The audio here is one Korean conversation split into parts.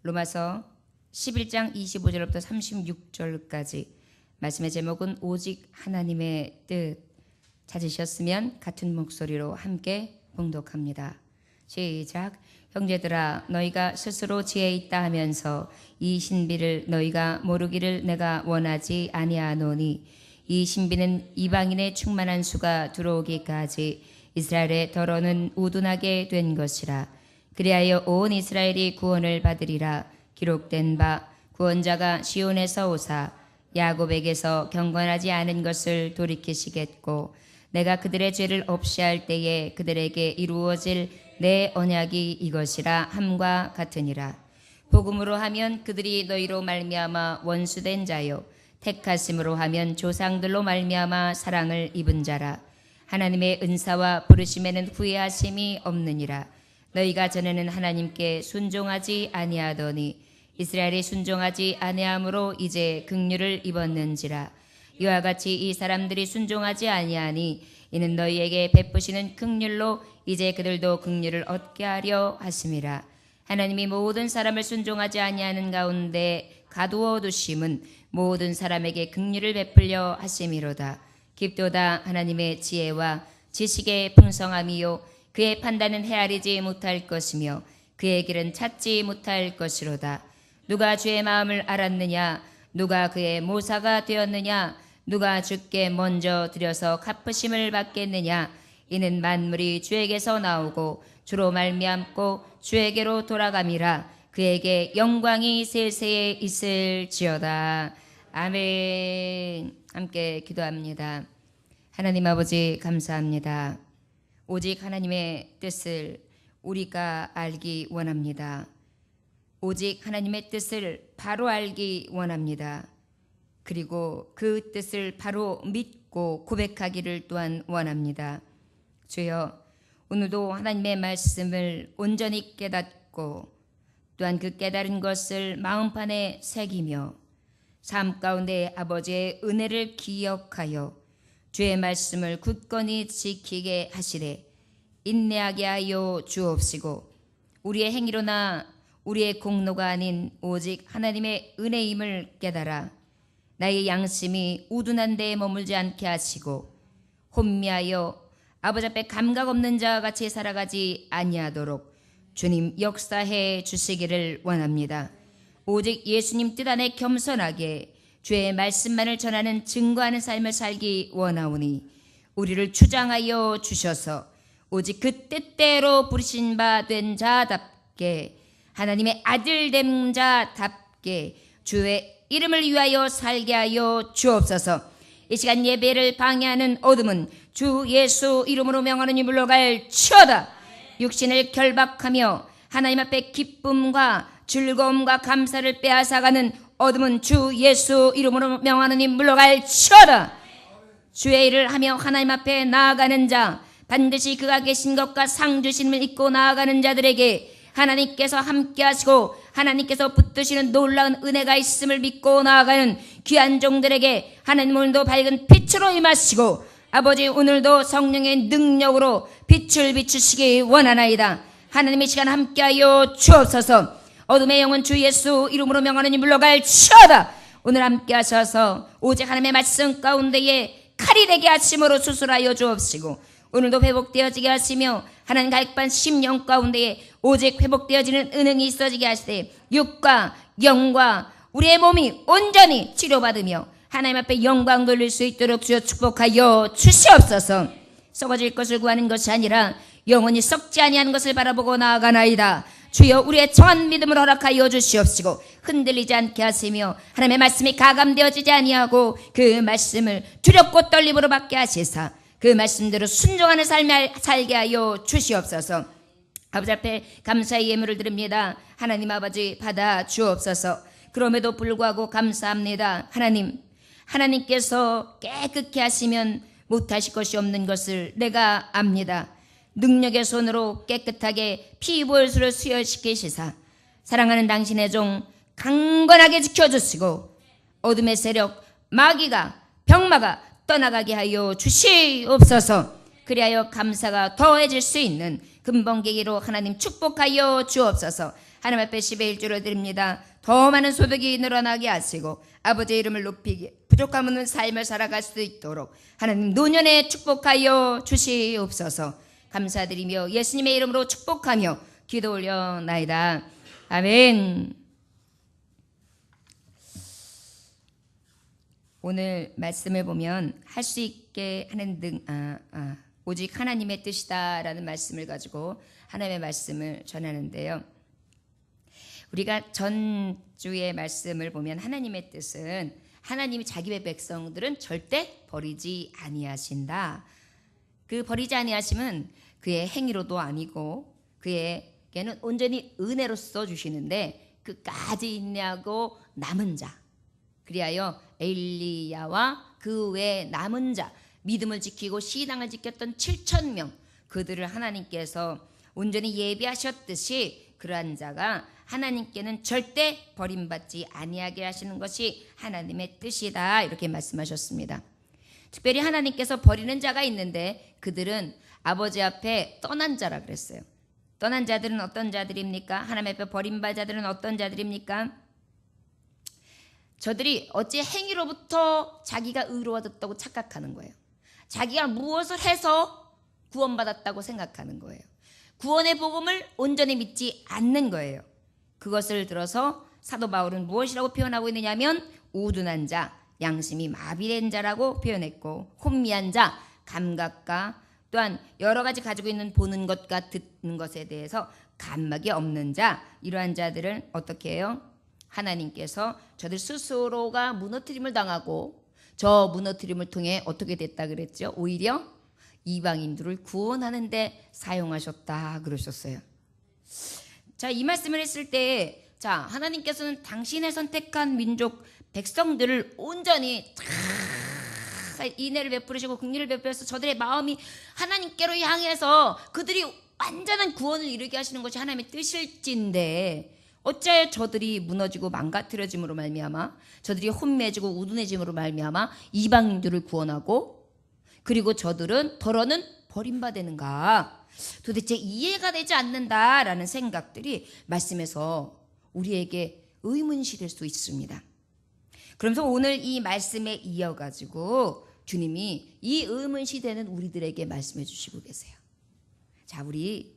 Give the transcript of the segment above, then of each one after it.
로마서 11장 25절부터 36절까지 말씀의 제목은 오직 하나님의 뜻. 찾으셨으면 같은 목소리로 함께 봉독합니다. 시작. 형제들아, 너희가 스스로 지혜 있다 하면서 이 신비를 너희가 모르기를 내가 원하지 아니하노니, 이 신비는 이방인의 충만한 수가 들어오기까지 이스라엘의 더러는 우둔하게 된 것이라. 그리하여 온 이스라엘이 구원을 받으리라. 기록된 바 구원자가 시온에서 오사 야곱에게서 경건하지 않은 것을 돌이키시겠고, 내가 그들의 죄를 없이 할 때에 그들에게 이루어질 내 언약이 이것이라 함과 같으니라. 복음으로 하면 그들이 너희로 말미암아 원수된 자요, 택하심으로 하면 조상들로 말미암아 사랑을 입은 자라. 하나님의 은사와 부르심에는 후회하심이 없느니라. 너희가 전에는 하나님께 순종하지 아니하더니 이스라엘이 순종하지 아니함으로 이제 긍휼을 입었는지라. 이와 같이 이 사람들이 순종하지 아니하니 이는 너희에게 베푸시는 긍휼로 이제 그들도 긍휼을 얻게 하려 하심이라. 하나님이 모든 사람을 순종하지 아니하는 가운데 가두어 두심은 모든 사람에게 긍휼을 베풀려 하심이로다. 깊도다 하나님의 지혜와 지식의 풍성함이요, 그의 판단은 헤아리지 못할 것이며 그의 길은 찾지 못할 것이로다. 누가 주의 마음을 알았느냐? 누가 그의 모사가 되었느냐? 누가 주께 먼저 드려서 갚으심을 받겠느냐? 이는 만물이 주에게서 나오고 주로 말미암고 주에게로 돌아감이라. 그에게 영광이 세세에 있을지어다. 아멘. 함께 기도합니다. 하나님 아버지, 감사합니다. 오직 하나님의 뜻을 우리가 알기 원합니다. 오직 하나님의 뜻을 바로 알기 원합니다. 그리고 그 뜻을 바로 믿고 고백하기를 또한 원합니다. 주여, 오늘도 하나님의 말씀을 온전히 깨닫고 또한 그 깨달은 것을 마음판에 새기며 삶 가운데 아버지의 은혜를 기억하여 주의 말씀을 굳건히 지키게 하시되 인내하게 하여 주옵시고, 우리의 행위로나 우리의 공로가 아닌 오직 하나님의 은혜임을 깨달아 나의 양심이 우둔한 데에 머물지 않게 하시고 혼미하여 아버지 앞에 감각 없는 자와 같이 살아가지 아니하도록 주님 역사해 주시기를 원합니다. 오직 예수님 뜻 안에 겸손하게 주의 말씀만을 전하는 증거하는 삶을 살기 원하오니 우리를 주장하여 주셔서 오직 그 뜻대로 부르신 바 된 자답게, 하나님의 아들 된 자답게 주의 이름을 위하여 살게 하여 주옵소서. 이 시간 예배를 방해하는 어둠은 주 예수 이름으로 명하노니 물러갈지어다. 육신을 결박하며 하나님 앞에 기쁨과 즐거움과 감사를 빼앗아가는 어둠은 주 예수 이름으로 명하노니 물러갈지어다. 주의 일을 하며 하나님 앞에 나아가는 자, 반드시 그가 계신 것과 상 주심을 잊고 나아가는 자들에게 하나님께서 함께 하시고 하나님께서 붙드시는 놀라운 은혜가 있음을 믿고 나아가는 귀한 종들에게 하나님 오늘도 밝은 빛으로 임하시고 아버지 오늘도 성령의 능력으로 빛을 비추시기 원하나이다. 하나님의 시간 함께하여 주옵소서. 어둠의 영혼 주 예수 이름으로 명하노니 물러갈지어다. 오늘 함께 하셔서 오직 하나님의 말씀 가운데에 칼이 되게 하심으로 수술하여 주옵시고 오늘도 회복되어지게 하시며 하나님 갈급한 심령 가운데에 오직 회복되어지는 은행이 있어지게 하시되 육과 영과 우리의 몸이 온전히 치료받으며 하나님 앞에 영광 돌릴 수 있도록 주여 축복하여 주시옵소서. 썩어질 것을 구하는 것이 아니라 영원히 썩지 아니하는 것을 바라보고 나아가나이다. 주여 우리의 정한 믿음을 허락하여 주시옵시고 흔들리지 않게 하시며 하나님의 말씀이 가감되어지지 아니하고 그 말씀을 두렵고 떨림으로 받게 하시사 그 말씀대로 순종하는 삶을 살게 하여 주시옵소서. 아버지 앞에 감사의 예물을 드립니다. 하나님 아버지 받아 주옵소서. 그럼에도 불구하고 감사합니다. 하나님께서 깨끗게 하시면 못하실 것이 없는 것을 내가 압니다. 능력의 손으로 깨끗하게 피보혈수를 수혈시키시사 사랑하는 당신의 종 강건하게 지켜주시고 어둠의 세력 마귀가 병마가 떠나가게 하여 주시옵소서. 그리하여 감사가 더해질 수 있는 근본계기로 하나님 축복하여 주옵소서. 하나님 앞에 10의 1조를 드립니다. 더 많은 소득이 늘어나게 하시고 아버지의 이름을 높이게 부족함 없는 삶을 살아갈 수 있도록 하나님 노년에 축복하여 주시옵소서. 감사드리며 예수님의 이름으로 축복하며 기도 올려나이다. 아멘. 오늘 말씀을 보면 할 수 있게 하는 오직 하나님의 뜻이다라는 말씀을 가지고 하나님의 말씀을 전하는데요. 우리가 전주의 말씀을 보면 하나님의 뜻은 하나님이 자기의 백성들은 절대 버리지 아니하신다. 그 버리지 아니하심은 그의 행위로도 아니고 그에게는 온전히 은혜로써 주시는데 끝까지 인내하고 남은 자, 그리하여 엘리야와 그 외 남은 자, 믿음을 지키고 신앙을 지켰던 7,000명, 그들을 하나님께서 온전히 예비하셨듯이 그러한 자가 하나님께는 절대 버림받지 아니하게 하시는 것이 하나님의 뜻이다, 이렇게 말씀하셨습니다. 특별히 하나님께서 버리는 자가 있는데 그들은 아버지 앞에 떠난 자라 그랬어요. 떠난 자들은 어떤 자들입니까? 하나님 앞에 버림받은 자들은 어떤 자들입니까? 저들이 어찌 행위로부터 자기가 의로워졌다고 착각하는 거예요. 자기가 무엇을 해서 구원받았다고 생각하는 거예요. 구원의 복음을 온전히 믿지 않는 거예요. 그것을 들어서 사도 바울은 무엇이라고 표현하고 있느냐면 우둔한 자, 양심이 마비된 자라고 표현했고, 혼미한 자, 감각과 또한 여러 가지 가지고 있는 보는 것과 듣는 것에 대해서 감각이 없는 자, 이러한 자들은 어떻게 해요? 하나님께서 저들 스스로가 무너뜨림을 당하고 저 무너뜨림을 통해 어떻게 됐다 그랬죠? 오히려 이방인들을 구원하는 데 사용하셨다 그러셨어요. 자, 이 말씀을 했을 때, 자, 하나님께서는 당신의 선택한 민족 백성들을 온전히 인애를 베푸시고 긍휼을 베푸셔서 저들의 마음이 하나님께로 향해서 그들이 완전한 구원을 이루게 하시는 것이 하나님의 뜻일진데 어찌하여 저들이 무너지고 망가뜨려짐으로 말미암아, 저들이 혼매지고 우둔해짐으로 말미암아 이방인들을 구원하고 그리고 저들은 더러는 버림받는가? 도대체 이해가 되지 않는다라는 생각들이 말씀에서 우리에게 의문시될 수 있습니다. 그러면서 오늘 이 말씀에 이어가지고 주님이 이 의문시되는 우리들에게 말씀해 주시고 계세요. 자, 우리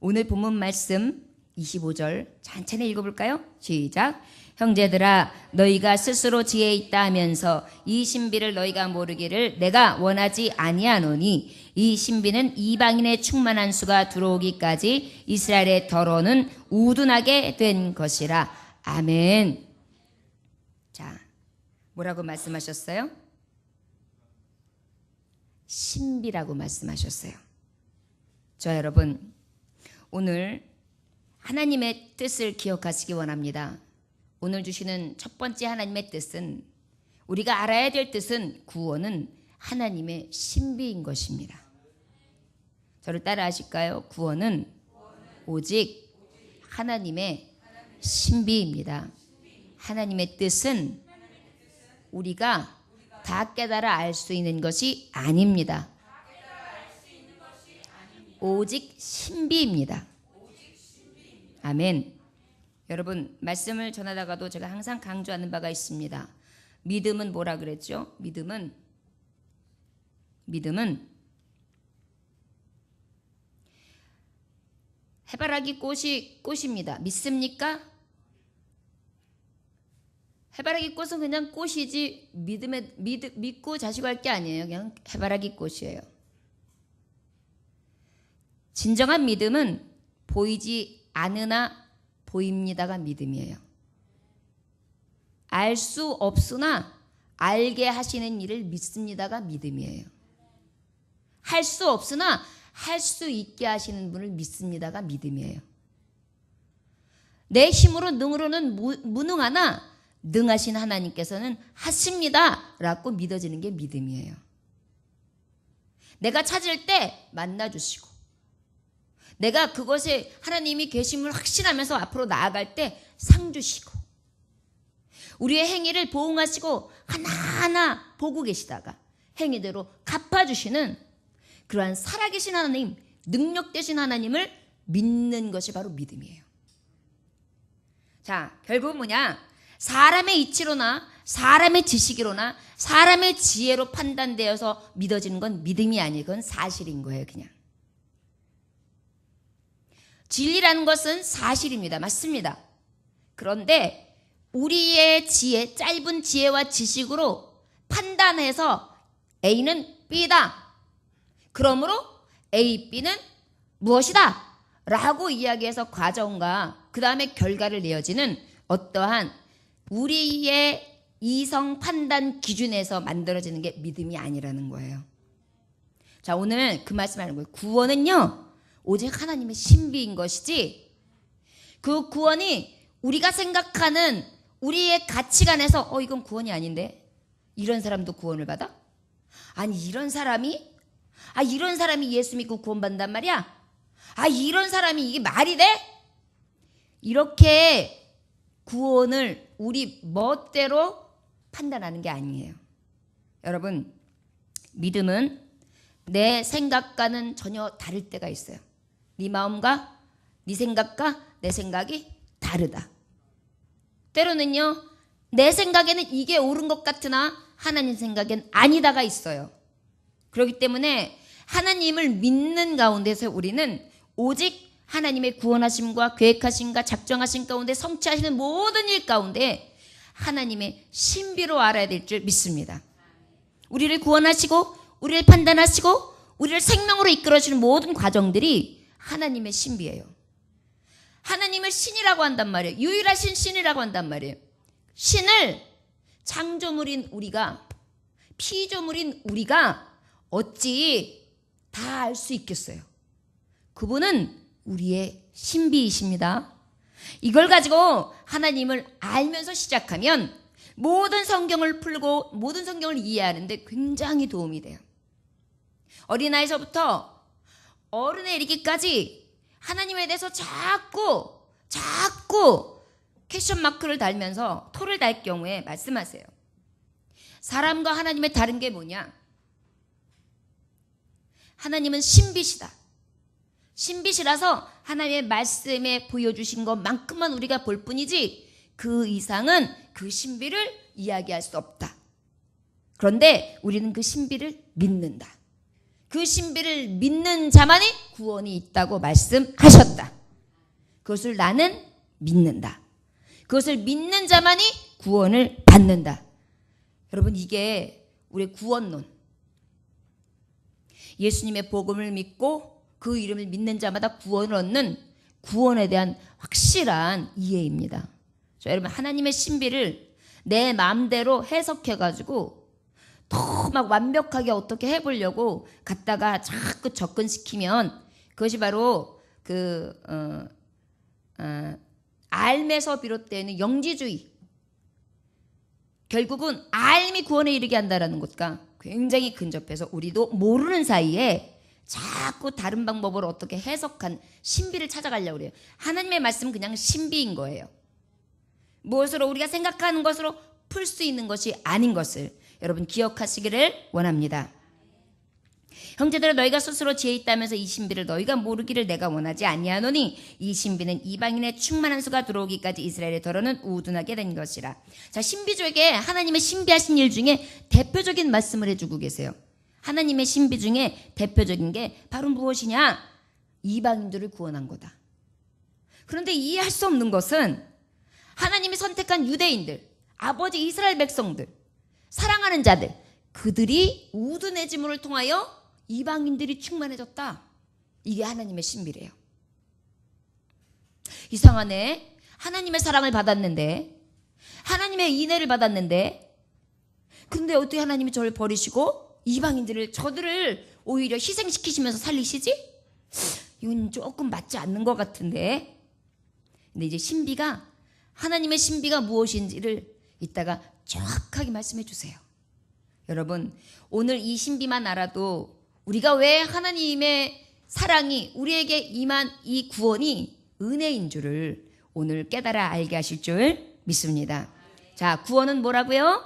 오늘 본문 말씀 25절 천천히 읽어볼까요? 시작. 형제들아, 너희가 스스로 지혜 있다 하면서 이 신비를 너희가 모르기를 내가 원하지 아니하노니 이 신비는 이방인의 충만한 수가 들어오기까지 이스라엘의 더러는 우둔하게 된 것이라. 아멘. 자, 뭐라고 말씀하셨어요? 신비라고 말씀하셨어요. 저 여러분, 오늘 하나님의 뜻을 기억하시기 원합니다. 오늘 주시는 첫 번째 하나님의 뜻은, 우리가 알아야 될 뜻은, 구원은 하나님의 신비인 것입니다. 저를 따라 하실까요? 구원은 오직 하나님의 신비입니다. 하나님의 뜻은 우리가 다 깨달아 알 수 있는 것이 아닙니다. 오직 신비입니다. 아멘. 여러분, 말씀을 전하다가도 제가 항상 강조하는 바가 있습니다. 믿음은 뭐라 그랬죠? 믿음은 해바라기 꽃입니다. 믿습니까? 해바라기 꽃은 그냥 꽃이지 믿고 자시고 할 게 아니에요. 그냥 해바라기 꽃이에요. 진정한 믿음은 보이지 않으나 보입니다가 믿음이에요. 알 수 없으나 알게 하시는 일을 믿습니다가 믿음이에요. 할 수 없으나 할 수 있게 하시는 분을 믿습니다가 믿음이에요. 내 힘으로 능으로는 무능하나 능하신 하나님께서는 하십니다 라고 믿어지는 게 믿음이에요. 내가 찾을 때 만나주시고, 내가 그것에 하나님이 계심을 확신하면서 앞으로 나아갈 때 상 주시고, 우리의 행위를 보응하시고 하나하나 보고 계시다가 행위대로 갚아주시는 그러한 살아계신 하나님, 능력 되신 하나님을 믿는 것이 바로 믿음이에요. 자, 결국은 뭐냐? 사람의 이치로나 사람의 지식으로나 사람의 지혜로 판단되어서 믿어지는 건 믿음이 아니에요. 그건 사실인 거예요, 그냥. 진리라는 것은 사실입니다. 맞습니다. 그런데 우리의 지혜, 짧은 지혜와 지식으로 판단해서 A는 B다. 그러므로 A, B는 무엇이다 라고 이야기해서 과정과 그 다음에 결과를 내어지는 어떠한 우리의 이성 판단 기준에서 만들어지는 게 믿음이 아니라는 거예요. 자, 오늘 그 말씀하는 거예요. 구원은요 오직 하나님의 신비인 것이지 그 구원이 우리가 생각하는 우리의 가치관에서 이건 구원이 아닌데 이런 사람도 구원을 받아? 아니 이런 사람이 예수 믿고 구원받는단 말이야? 이런 사람이 이게 말이 돼? 이렇게 구원을 우리 멋대로 판단하는 게 아니에요. 여러분, 믿음은 내 생각과는 전혀 다를 때가 있어요. 네 마음과 네 생각과 내 생각이 다르다. 때로는요, 내 생각에는 이게 옳은 것 같으나 하나님 생각엔 아니다가 있어요. 그렇기 때문에 하나님을 믿는 가운데서 우리는 오직 하나님의 구원하심과 계획하심과 작정하심 가운데 성취하시는 모든 일 가운데 하나님의 신비로 알아야 될 줄 믿습니다. 우리를 구원하시고 우리를 판단하시고 우리를 생명으로 이끌어주는 모든 과정들이 하나님의 신비예요. 하나님을 신이라고 한단 말이에요. 유일하신 신이라고 한단 말이에요. 신을 창조물인 우리가, 피조물인 우리가 어찌 다 알 수 있겠어요. 그분은 우리의 신비이십니다. 이걸 가지고 하나님을 알면서 시작하면 모든 성경을 풀고 모든 성경을 이해하는데 굉장히 도움이 돼요. 어린아이서부터 어른에 이르기까지 하나님에 대해서 자꾸 퀘션 마크를 달면서 토를 달 경우에 말씀하세요. 사람과 하나님의 다른 게 뭐냐? 하나님은 신비시다. 신비시라서 하나님의 말씀에 보여주신 것만큼만 우리가 볼 뿐이지 그 이상은 그 신비를 이야기할 수 없다. 그런데 우리는 그 신비를 믿는다. 그 신비를 믿는 자만이 구원이 있다고 말씀하셨다. 그것을 나는 믿는다. 그것을 믿는 자만이 구원을 받는다. 여러분, 이게 우리의 구원론. 예수님의 복음을 믿고 그 이름을 믿는 자마다 구원을 얻는 구원에 대한 확실한 이해입니다. 여러분, 하나님의 신비를 내 마음대로 해석해가지고 더 막 완벽하게 어떻게 해보려고 갖다가 자꾸 접근시키면 그것이 바로 알매서 비롯되는 영지주의. 결국은 알미 구원에 이르게 한다라는 것과 굉장히 근접해서 우리도 모르는 사이에 자꾸 다른 방법으로 어떻게 해석한 신비를 찾아가려고 그래요. 하나님의 말씀은 그냥 신비인 거예요. 무엇으로 우리가 생각하는 것으로 풀 수 있는 것이 아닌 것을 여러분 기억하시기를 원합니다. 형제들아, 너희가 스스로 지혜 있다면서 이 신비를 너희가 모르기를 내가 원하지 아니하노니 이 신비는 이방인의 충만한 수가 들어오기까지 이스라엘의 더러는 우둔하게 된 것이라. 자, 신비주에게 하나님의 신비하신 일 중에 대표적인 말씀을 해주고 계세요. 하나님의 신비 중에 대표적인 게 바로 무엇이냐? 이방인들을 구원한 거다. 그런데 이해할 수 없는 것은 하나님이 선택한 유대인들, 아버지 이스라엘 백성들, 사랑하는 자들, 그들이 우둔해짐을 통하여 이방인들이 충만해졌다. 이게 하나님의 신비래요. 이상하네. 하나님의 사랑을 받았는데, 하나님의 인애를 받았는데, 근데 어떻게 하나님이 저를 버리시고 저들을 오히려 희생시키시면서 살리시지? 이건 조금 맞지 않는 것 같은데. 근데 이제 하나님의 신비가 무엇인지를 이따가 정확하게 말씀해 주세요. 여러분, 오늘 이 신비만 알아도 우리가 왜 하나님의 사랑이 우리에게 임한 이 구원이 은혜인 줄을 오늘 깨달아 알게 하실 줄 믿습니다. 자, 구원은 뭐라고요?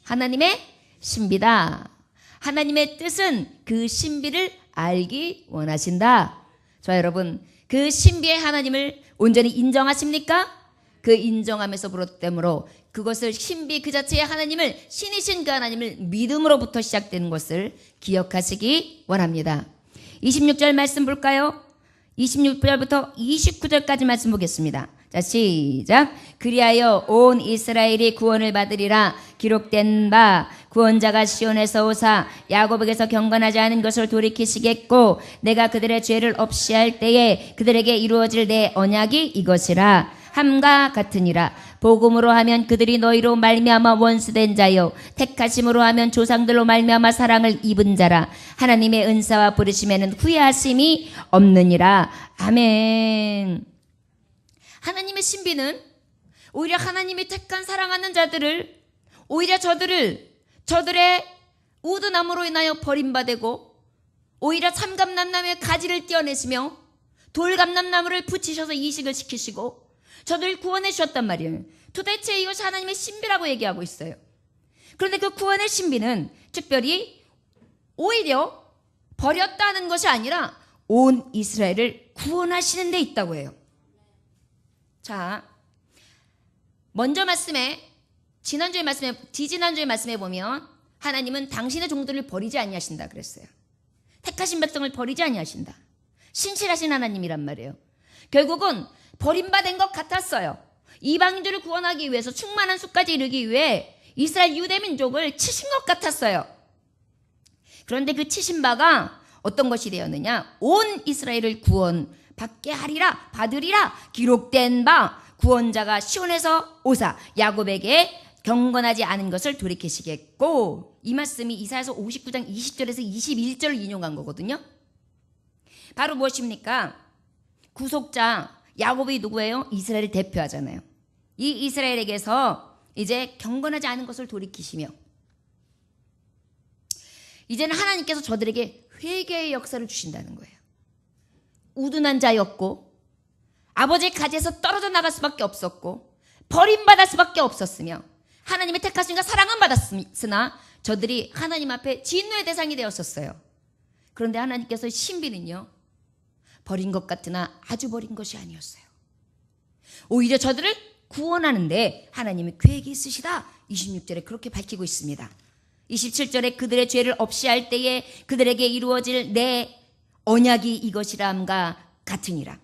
하나님의 신비다. 하나님의 뜻은 그 신비를 알기 원하신다. 자, 여러분, 그 신비의 하나님을 온전히 인정하십니까? 그 인정함에서 비롯되므로 그것을 신비 그 자체의 하나님을, 신이신 그 하나님을 믿음으로부터 시작되는 것을 기억하시기 원합니다. 26절 말씀 볼까요? 26절부터 29절까지 말씀 보겠습니다. 자, 시작. 그리하여 온 이스라엘이 구원을 받으리라. 기록된 바 구원자가 시온에서 오사 야곱에게서 경건하지 않은 것을 돌이키시겠고 내가 그들의 죄를 없이 할 때에 그들에게 이루어질 내 언약이 이것이라. 함과 같으니라. 복음으로 하면 그들이 너희로 말미암아 원수된 자요 택하심으로 하면 조상들로 말미암아 사랑을 입은 자라. 하나님의 은사와 부르심에는 후회하심이 없느니라. 아멘. 하나님의 신비는 오히려 하나님이 택한 사랑하는 자들을, 오히려 저들의 우드나무로 인하여 버림받고 오히려 참감람나무의 가지를 떼어내시며 돌감람나무를 붙이셔서 이식을 시키시고 저들을 구원해 주셨단 말이에요. 도대체 이것이 하나님의 신비라고 얘기하고 있어요. 그런데 그 구원의 신비는 특별히 오히려 버렸다는 것이 아니라 온 이스라엘을 구원하시는 데 있다고 해요. 자, 먼저 지지난주의 말씀에 보면 하나님은 당신의 종들을 버리지 아니하신다 그랬어요. 택하신 백성을 버리지 아니하신다. 신실하신 하나님이란 말이에요. 결국은 버림받은 것 같았어요. 이방인들을 구원하기 위해서 충만한 수까지 이르기 위해 이스라엘 유대 민족을 치신 것 같았어요. 그런데 그 치신 바가 어떤 것이 되었느냐? 온 이스라엘을 구원받게 하리라, 받으리라. 기록된 바 구원자가 시온에서 오사 야곱에게 경건하지 않은 것을 돌이키시겠고, 이 말씀이 이사야서 59장 20절에서 21절을 인용한 거거든요. 바로 무엇입니까? 구속자 야곱이 누구예요? 이스라엘을 대표하잖아요. 이 이스라엘에게서 이제 경건하지 않은 것을 돌이키시며 이제는 하나님께서 저들에게 회개의 역사를 주신다는 거예요. 우둔한 자였고 아버지의 가지에서 떨어져 나갈 수밖에 없었고 버림받을 수밖에 없었으며 하나님의 택하심과 사랑은 받았으나 저들이 하나님 앞에 진노의 대상이 되었었어요. 그런데 하나님께서 신비는요, 버린 것 같으나 아주 버린 것이 아니었어요. 오히려 저들을 구원하는데 하나님이 계획이 있으시다. 26절에 그렇게 밝히고 있습니다. 27절에 그들의 죄를 없이 할 때에 그들에게 이루어질 내 언약이 이것이라함과 같으니라.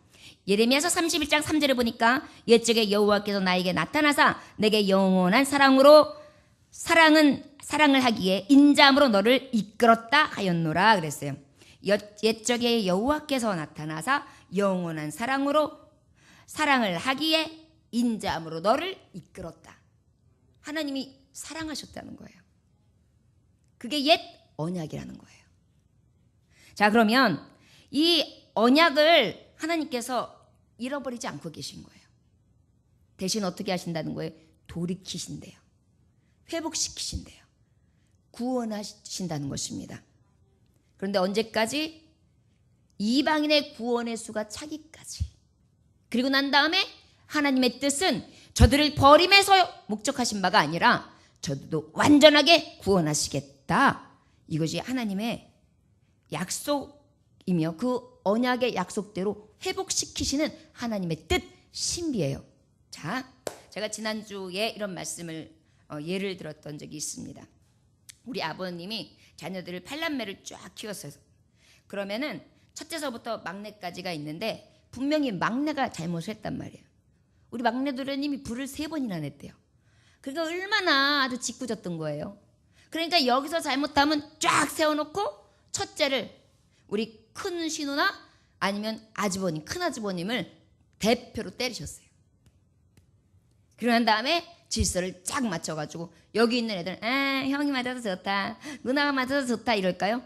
예레미야서 31장 3절에 보니까 옛적에 여호와께서 나에게 나타나사 내게 영원한 사랑을 하기에 인자함으로 너를 이끌었다 하였노라 그랬어요. 옛적에 여호와께서 나타나사 영원한 사랑을 하기에 인자함으로 너를 이끌었다. 하나님이 사랑하셨다는 거예요. 그게 옛 언약이라는 거예요. 자, 그러면 이 언약을 하나님께서 잃어버리지 않고 계신 거예요. 대신 어떻게 하신다는 거예요? 돌이키신대요. 회복시키신대요. 구원하신다는 것입니다. 그런데 언제까지? 이방인의 구원의 수가 차기까지. 그리고 난 다음에 하나님의 뜻은 저들을 버림해서 목적하신 바가 아니라 저들도 완전하게 구원하시겠다. 이것이 하나님의 약속이며 그 언약의 약속대로 회복시키시는 하나님의 뜻, 신비예요. 자, 제가 지난주에 이런 말씀을 예를 들었던 적이 있습니다. 우리 아버님이 자녀들을 8남매를 쫙 키웠어요. 그러면은 첫째서부터 막내까지가 있는데 분명히 막내가 잘못을 했단 말이에요. 우리 막내들은 이미 불을 3번이나 냈대요. 그러니까 얼마나 아주 짓궂었던 거예요. 그러니까 여기서 잘못하면 쫙 세워놓고 첫째를 우리 큰 신우나 아니면 아주버님, 큰 아주버님을 대표로 때리셨어요. 그러고 난 다음에 질서를 쫙 맞춰가지고 여기 있는 애들은 형이 맞아서 좋다, 누나가 맞아서 좋다 이럴까요?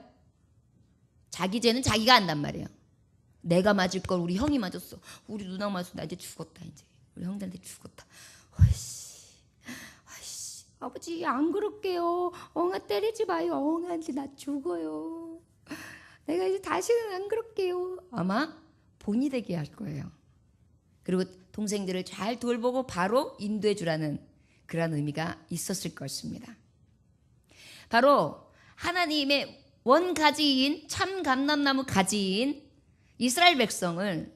자기 죄는 자기가 안단 말이에요. 내가 맞을 걸 우리 형이 맞았어. 우리 누나가 맞았어. 나 이제 죽었다. 이제 우리 형들한테 죽었다. 아이씨, 아버지 안 그럴게요. 엉아 때리지 마요. 엉아한테 나 죽어요. 내가 이제 다시는 안 그럴게요. 아마 본이 되게 할 거예요. 그리고 동생들을 잘 돌보고 바로 인도해 주라는 그런 의미가 있었을 것입니다. 바로 하나님의 원가지인 참 감람나무 가지인 이스라엘 백성을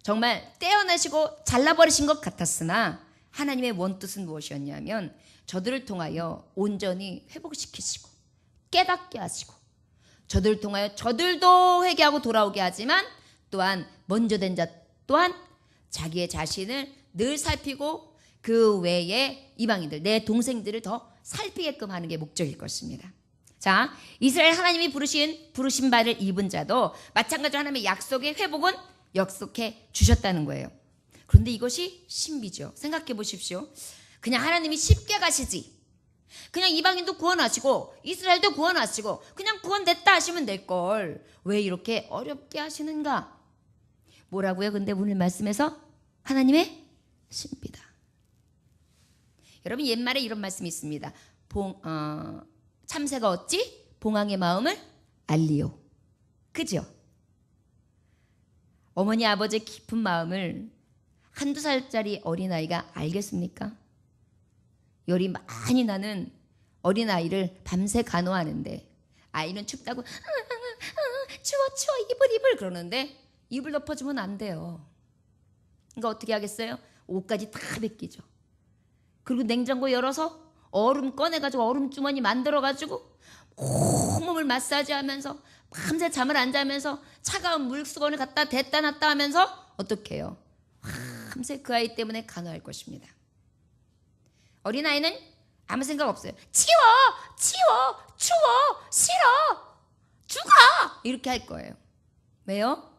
정말 떼어내시고 잘라버리신 것 같았으나 하나님의 원뜻은 무엇이었냐면 저들을 통하여 온전히 회복시키시고 깨닫게 하시고 저들을 통하여 저들도 회개하고 돌아오게 하지만 또한 먼저 된 자 또한 자기의 자신을 늘 살피고 그 외에 이방인들 내 동생들을 더 살피게끔 하는 게 목적일 것입니다. 자, 이스라엘 하나님이 부르신 바를 입은 자도 마찬가지로 하나님의 약속의 회복은 약속해 주셨다는 거예요. 그런데 이것이 신비죠. 생각해 보십시오. 그냥 하나님이 쉽게 가시지. 그냥 이방인도 구원하시고 이스라엘도 구원하시고 그냥 구원됐다 하시면 될걸. 왜 이렇게 어렵게 하시는가? 뭐라고요? 근데 오늘 말씀에서 하나님의 신비다. 여러분 옛말에 이런 말씀이 있습니다. 참새가 어찌 봉황의 마음을 알리요. 그죠? 어머니 아버지의 깊은 마음을 한두 살짜리 어린아이가 알겠습니까? 열이 많이 나는 어린아이를 밤새 간호하는데 아이는 춥다고 추워 이불 그러는데 이불 덮어주면 안 돼요. 그러니까 어떻게 하겠어요? 옷까지 다 벗기죠. 그리고 냉장고 열어서 얼음 꺼내가지고 얼음 주머니 만들어가지고 온몸을 마사지하면서 밤새 잠을 안 자면서 차가운 물수건을 갖다 댔다 놨다 하면서 어떻게 해요? 밤새 그 아이 때문에 간호할 것입니다. 어린아이는 아무 생각 없어요. 치워 추워 싫어 죽어 이렇게 할 거예요. 왜요?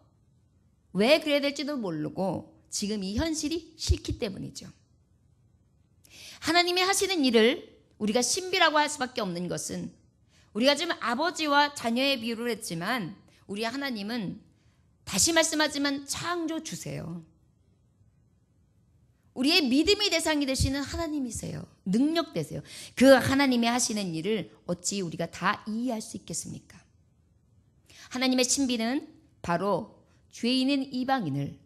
왜 그래야 될지도 모르고 지금 이 현실이 싫기 때문이죠. 하나님이 하시는 일을 우리가 신비라고 할 수밖에 없는 것은 우리가 지금 아버지와 자녀의 비유를 했지만 우리 하나님은 다시 말씀하지만 창조주세요. 우리의 믿음의 대상이 되시는 하나님이세요. 능력 되세요. 그 하나님이 하시는 일을 어찌 우리가 다 이해할 수 있겠습니까? 하나님의 신비는 바로 죄인인 이방인을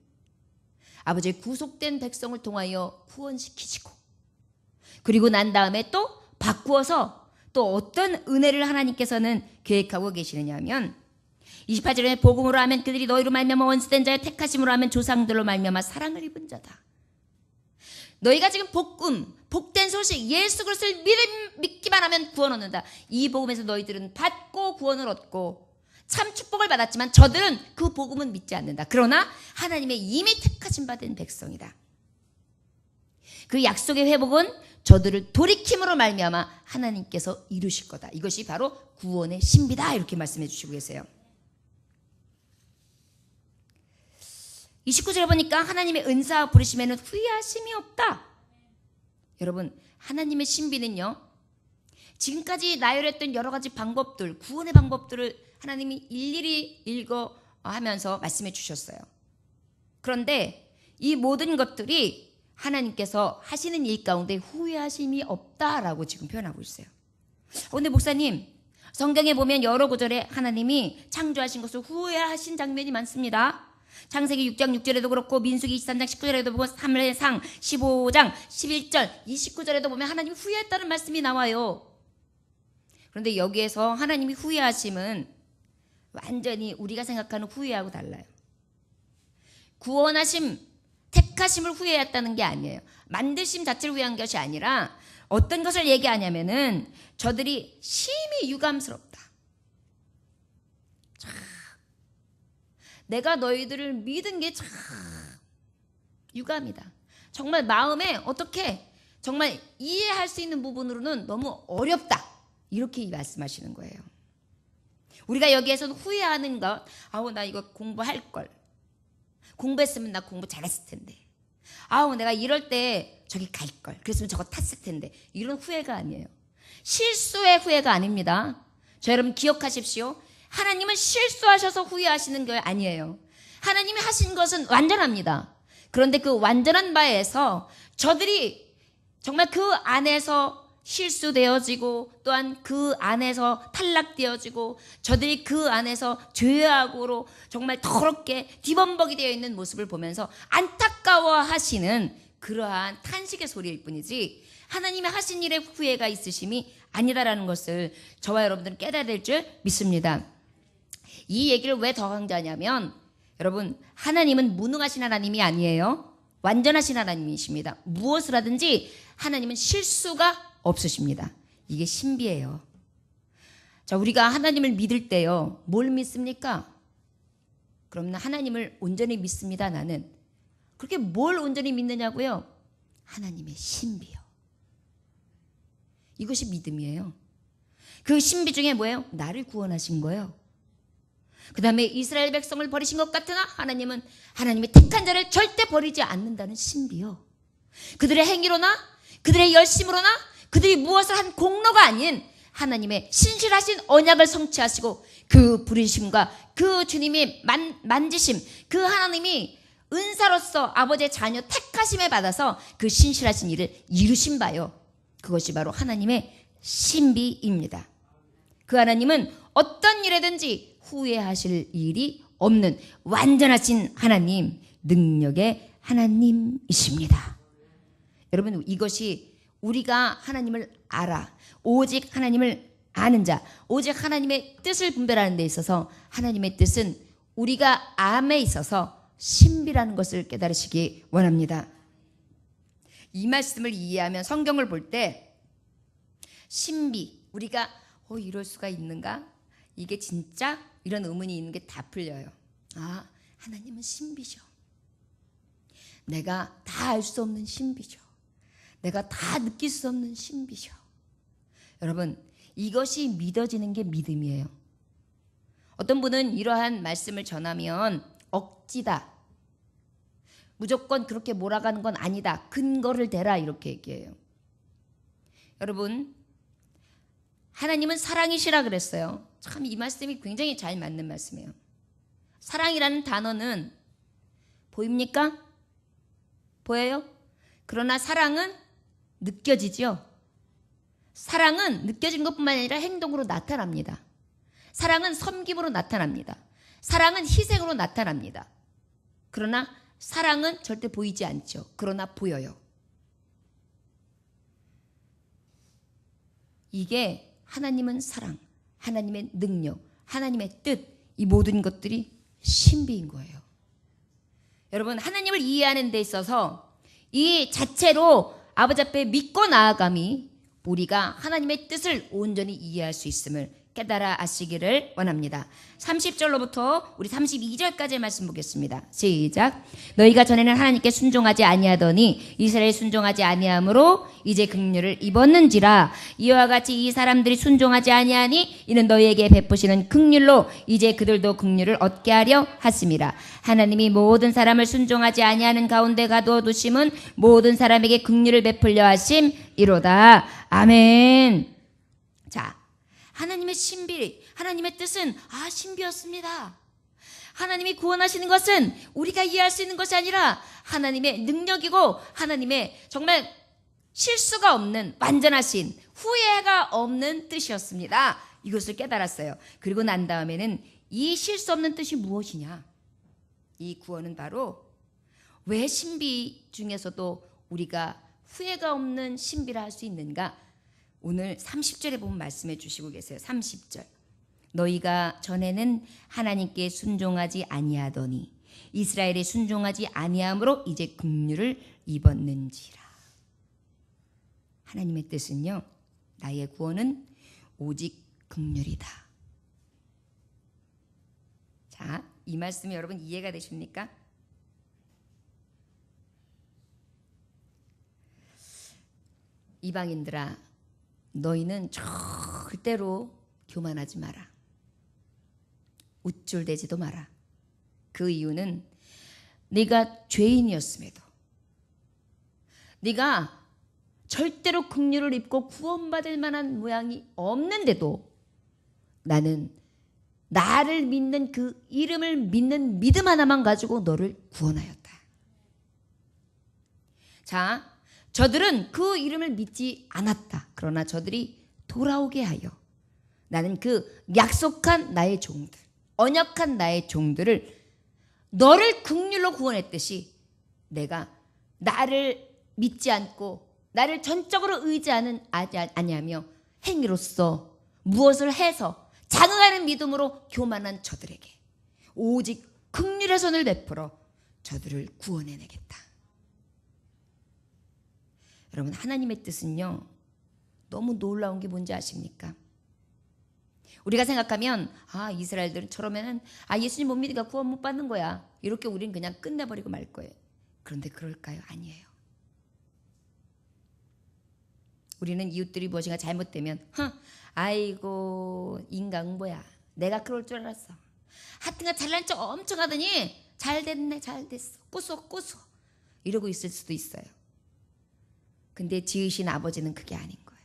아버지의 구속된 백성을 통하여 구원시키시고 그리고 난 다음에 또 바꾸어서 또 어떤 은혜를 하나님께서는 계획하고 계시느냐 하면 28절에 복음으로 하면 그들이 너희로 말미암아 원수된 자여 택하심으로 하면 조상들로 말미암아 사랑을 입은 자다. 너희가 지금 복된 소식 예수 그리스도를 믿기만 하면 구원 얻는다. 이 복음에서 너희들은 받고 구원을 얻고 참 축복을 받았지만 저들은 그 복음은 믿지 않는다. 그러나 하나님의 이미 택하신 받은 백성이다. 그 약속의 회복은 저들을 돌이킴으로 말미암아 하나님께서 이루실 거다. 이것이 바로 구원의 신비다. 이렇게 말씀해 주시고 계세요. 29절에 보니까 하나님의 은사와 부르심에는 후회하심이 없다. 여러분 하나님의 신비는요. 지금까지 나열했던 여러 가지 방법들 구원의 방법들을 하나님이 일일이 읽어하면서 말씀해 주셨어요. 그런데 이 모든 것들이 하나님께서 하시는 일 가운데 후회하심이 없다라고 지금 표현하고 있어요. 그런데 목사님 성경에 보면 여러 구절에 하나님이 창조하신 것을 후회하신 장면이 많습니다. 창세기 6장 6절에도 그렇고 민수기 23장 19절에도 보고 사무엘상 15장 11절 29절에도 보면 하나님이 후회했다는 말씀이 나와요. 그런데 여기에서 하나님이 후회하심은 완전히 우리가 생각하는 후회하고 달라요. 구원하심, 택하심을 후회했다는 게 아니에요. 만드심 자체를 후회한 것이 아니라 어떤 것을 얘기하냐면은 저들이 심히 유감스럽다. 내가 너희들을 믿은 게 참 유감이다. 정말 마음에 어떻게 정말 이해할 수 있는 부분으로는 너무 어렵다. 이렇게 말씀하시는 거예요. 우리가 여기에서는 후회하는 것, 나 이거 공부할 걸. 공부했으면 나 공부 잘했을 텐데. 내가 이럴 때 저기 갈 걸. 그랬으면 저거 탔을 텐데. 이런 후회가 아니에요. 실수의 후회가 아닙니다. 저 여러분 기억하십시오. 하나님은 실수하셔서 후회하시는 게 아니에요. 하나님이 하신 것은 완전합니다. 그런데 그 완전한 바에서 저들이 정말 그 안에서 실수되어지고 또한 그 안에서 탈락되어지고 저들이 그 안에서 죄악으로 정말 더럽게 뒤범벅이 되어 있는 모습을 보면서 안타까워하시는 그러한 탄식의 소리일 뿐이지 하나님이 하신 일에 후회가 있으심이 아니다라는 것을 저와 여러분들은 깨달아야 될 줄 믿습니다. 이 얘기를 왜 더 강조하냐면 여러분 하나님은 무능하신 하나님이 아니에요. 완전하신 하나님이십니다. 무엇을 하든지 하나님은 실수가 없으십니다. 이게 신비예요. 자, 우리가 하나님을 믿을 때요, 뭘 믿습니까? 그럼 하나님을 온전히 믿습니다. 나는 그렇게 뭘 온전히 믿느냐고요? 하나님의 신비요. 이것이 믿음이에요. 그 신비 중에 뭐예요? 나를 구원하신 거예요. 그 다음에 이스라엘 백성을 버리신 것 같으나 하나님은 하나님의 택한 자를 절대 버리지 않는다는 신비요. 그들의 행위로나 그들의 열심으로나 그들이 무엇을 한 공로가 아닌 하나님의 신실하신 언약을 성취하시고 그 부르심과 그 주님의 만지심, 그 하나님이 은사로서 아버지의 자녀 택하심에 받아서 그 신실하신 일을 이루신 바요. 그것이 바로 하나님의 신비입니다. 그 하나님은 어떤 일에든지 후회하실 일이 없는 완전하신 하나님, 능력의 하나님이십니다. 여러분, 이것이 우리가 하나님을 알아, 오직 하나님을 아는 자, 오직 하나님의 뜻을 분별하는 데 있어서 하나님의 뜻은 우리가 암에 있어서 신비라는 것을 깨달으시기 원합니다. 이 말씀을 이해하면 성경을 볼 때 신비, 우리가 이럴 수가 있는가? 이게 진짜? 이런 의문이 있는 게 다 풀려요. 아, 하나님은 신비죠. 내가 다 알 수 없는 신비죠. 내가 다 느낄 수 없는 신비죠. 여러분, 이것이 믿어지는 게 믿음이에요. 어떤 분은 이러한 말씀을 전하면 억지다, 무조건 그렇게 몰아가는 건 아니다, 근거를 대라, 이렇게 얘기해요. 여러분, 하나님은 사랑이시라 그랬어요. 참 이 말씀이 굉장히 잘 맞는 말씀이에요. 사랑이라는 단어는 보입니까? 보여요? 그러나 사랑은 느껴지죠? 사랑은 느껴진 것뿐만 아니라 행동으로 나타납니다. 사랑은 섬김으로 나타납니다. 사랑은 희생으로 나타납니다. 그러나 사랑은 절대 보이지 않죠. 그러나 보여요. 이게 하나님은 사랑, 하나님의 능력, 하나님의 뜻, 이 모든 것들이 신비인 거예요. 여러분, 하나님을 이해하는 데 있어서 이 자체로 아버지 앞에 믿고 나아감이 우리가 하나님의 뜻을 온전히 이해할 수 있음을 깨달아 아시기를 원합니다. 30절로부터 우리 32절까지의 말씀 보겠습니다. 시작. 너희가 전에는 하나님께 순종하지 아니하더니 이스라엘에 순종하지 아니함으로 이제 긍휼을 입었는지라. 이와 같이 이 사람들이 순종하지 아니하니 이는 너희에게 베푸시는 긍휼로 이제 그들도 긍휼을 얻게 하려 하심이라. 하나님이 모든 사람을 순종하지 아니하는 가운데 가두어 두심은 모든 사람에게 긍휼을 베풀려 하심이로다. 아멘. 자, 하나님의 신비, 하나님의 뜻은 신비였습니다. 하나님이 구원하시는 것은 우리가 이해할 수 있는 것이 아니라 하나님의 능력이고 하나님의 정말 실수가 없는 완전하신 후회가 없는 뜻이었습니다. 이것을 깨달았어요. 그리고 난 다음에는 이 실수 없는 뜻이 무엇이냐? 이 구원은 바로 왜 신비 중에서도 우리가 후회가 없는 신비라 할 수 있는가? 오늘 30절에 보면 말씀해 주시고 계세요. 30절. 너희가 전에는 하나님께 순종하지 아니하더니 이스라엘에 순종하지 아니함으로 이제 긍휼을 입었는지라. 하나님의 뜻은요, 나의 구원은 오직 긍휼이다. 자, 이 말씀이 여러분 이해가 되십니까? 이방인들아, 너희는 절대로 교만하지 마라. 우쭐대지도 마라. 그 이유는 네가 죄인이었음에도, 네가 절대로 긍휼을 입고 구원받을 만한 모양이 없는데도 나는 나를 믿는 그 이름을 믿는 믿음 하나만 가지고 너를 구원하였다. 자, 저들은 그 이름을 믿지 않았다. 그러나 저들이 돌아오게 하여 나는 그 약속한 나의 종들, 언약한 나의 종들을 너를 긍휼로 구원했듯이 내가 나를 믿지 않고 나를 전적으로 의지하는 아니하며 행위로서 무엇을 해서 장응하는 믿음으로 교만한 저들에게 오직 긍휼의 손을 베풀어 저들을 구원해내겠다. 여러분, 하나님의 뜻은요, 너무 놀라운 게 뭔지 아십니까? 우리가 생각하면 이스라엘들은 저러면은 예수님 못 믿으니까 구원 못 받는 거야, 이렇게 우리는 그냥 끝내버리고 말 거예요. 그런데 그럴까요? 아니에요. 우리는 이웃들이 무엇인가 잘못되면 아이고 인간응보야, 내가 그럴 줄 알았어, 하여튼간 잘난 척 엄청 하더니 잘 됐네, 잘 됐어, 꾸소 이러고 있을 수도 있어요. 근데 지으신 아버지는 그게 아닌 거예요.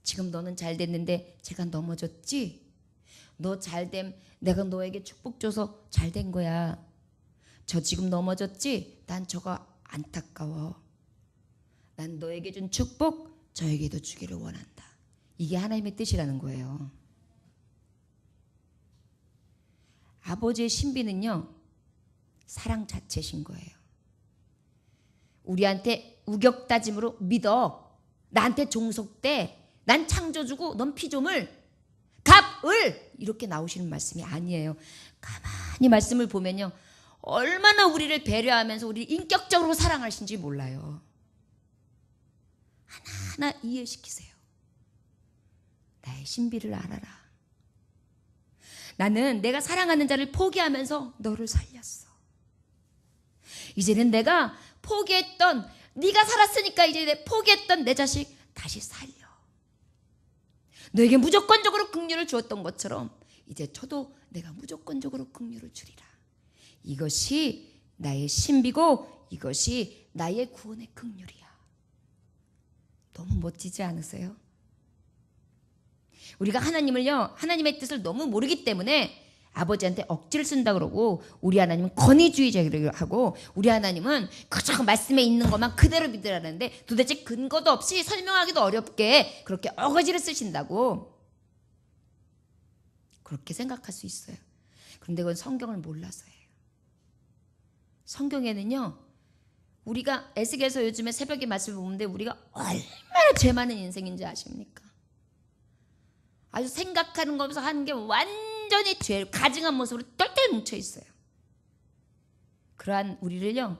지금 너는 잘 됐는데 제가 넘어졌지? 너 잘됨, 내가 너에게 축복 줘서 잘 된 거야. 저 지금 넘어졌지? 난 저거 안타까워. 난 너에게 준 축복 저에게도 주기를 원한다. 이게 하나님의 뜻이라는 거예요. 아버지의 신비는요, 사랑 자체신 거예요. 우리한테 우격다짐으로 믿어, 나한테 종속돼, 난 창조주고 넌 피조물, 갑을, 이렇게 나오시는 말씀이 아니에요. 가만히 말씀을 보면요, 얼마나 우리를 배려하면서 우리를 인격적으로 사랑하신지 몰라요. 하나하나 이해시키세요. 나의 신비를 알아라. 나는 내가 사랑하는 자를 포기하면서 너를 살렸어. 이제는 내가 포기했던, 네가 살았으니까 이제 포기했던 내 자식 다시 살려. 너에게 무조건적으로 긍휼을 주었던 것처럼 이제 저도 내가 무조건적으로 긍휼을 주리라. 이것이 나의 신비고 이것이 나의 구원의 긍휼이야. 너무 멋지지 않으세요? 우리가 하나님을요, 하나님의 뜻을 너무 모르기 때문에 아버지한테 억지를 쓴다 그러고, 우리 하나님은 권위주의자라고 하고, 우리 하나님은 그저 말씀에 있는 것만 그대로 믿으라는데 도대체 근거도 없이 설명하기도 어렵게 그렇게 어거지를 쓰신다고 그렇게 생각할 수 있어요. 그런데 그건 성경을 몰라서예요. 성경에는요, 우리가 에스겔서 요즘에 새벽에 말씀을 보는데 우리가 얼마나 죄 많은 인생인지 아십니까? 아주 생각하는 것에서 하는 게 완전히 죄 가증한 모습으로 똘똘 뭉쳐 있어요. 그러한 우리를요,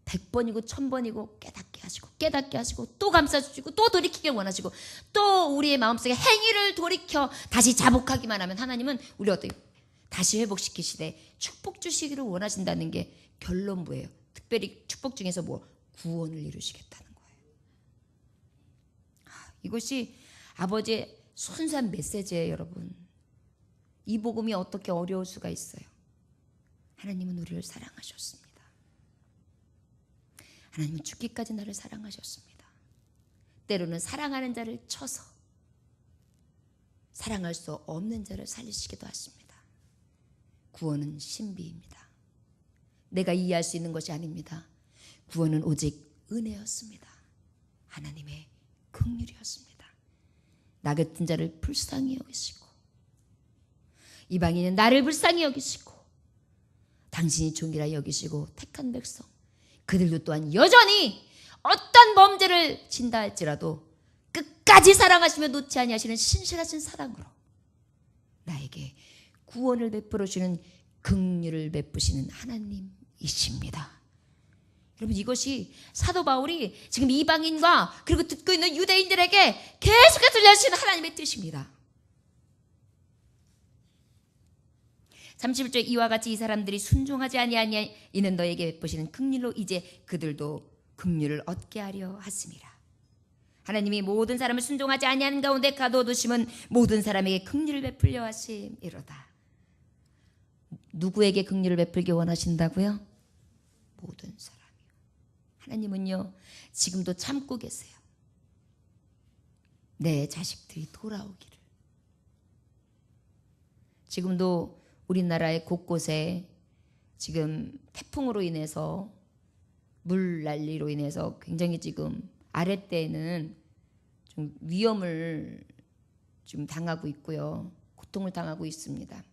100번이고 1000번이고 깨닫게 하시고 또 감싸주시고 또 돌이키길 원하시고 또 우리의 마음속에 행위를 돌이켜 다시 자복하기만 하면 하나님은 우리 어떻게 다시 회복시키시되 축복 주시기를 원하신다는 게 결론부예요. 특별히 축복 중에서 구원을 이루시겠다는 거예요. 이것이 아버지의 순수한 메시지예요, 여러분. 이 복음이 어떻게 어려울 수가 있어요? 하나님은 우리를 사랑하셨습니다. 하나님은 죽기까지 나를 사랑하셨습니다. 때로는 사랑하는 자를 쳐서 사랑할 수 없는 자를 살리시기도 하십니다. 구원은 신비입니다. 내가 이해할 수 있는 것이 아닙니다. 구원은 오직 은혜였습니다. 하나님의 긍휼이었습니다. 나 같은 자를 불쌍히 여기시고 이방인은 나를 불쌍히 여기시고 당신이 종이라 여기시고 택한 백성 그들도 또한 여전히 어떤 범죄를 진다 할지라도 끝까지 사랑하시며 놓지 아니하시는 신실하신 사랑으로 나에게 구원을 베풀어 주는 긍휼을 베푸시는 하나님이십니다. 여러분, 이것이 사도 바울이 지금 이방인과 그리고 듣고 있는 유대인들에게 계속해서 들려주시는 하나님의 뜻입니다. 31절 이와 같이 이 사람들이 순종하지 아니하니 이는 너에게 베푸시는 긍휼로 이제 그들도 긍휼을 얻게 하려 하심이라. 하나님이 모든 사람을 순종하지 아니하는 가운데 가둬두심은 모든 사람에게 긍휼을 베풀려 하심이로다. 누구에게 긍휼을 베풀기 원하신다고요? 모든 사람이요. 하나님은요, 지금도 참고 계세요. 내 자식들이 돌아오기를. 지금도 우리나라의 곳곳에 지금 태풍으로 인해서 물 난리로 인해서 굉장히 지금 아랫대에는 좀 위험을 좀 당하고 있고요. 고통을 당하고 있습니다.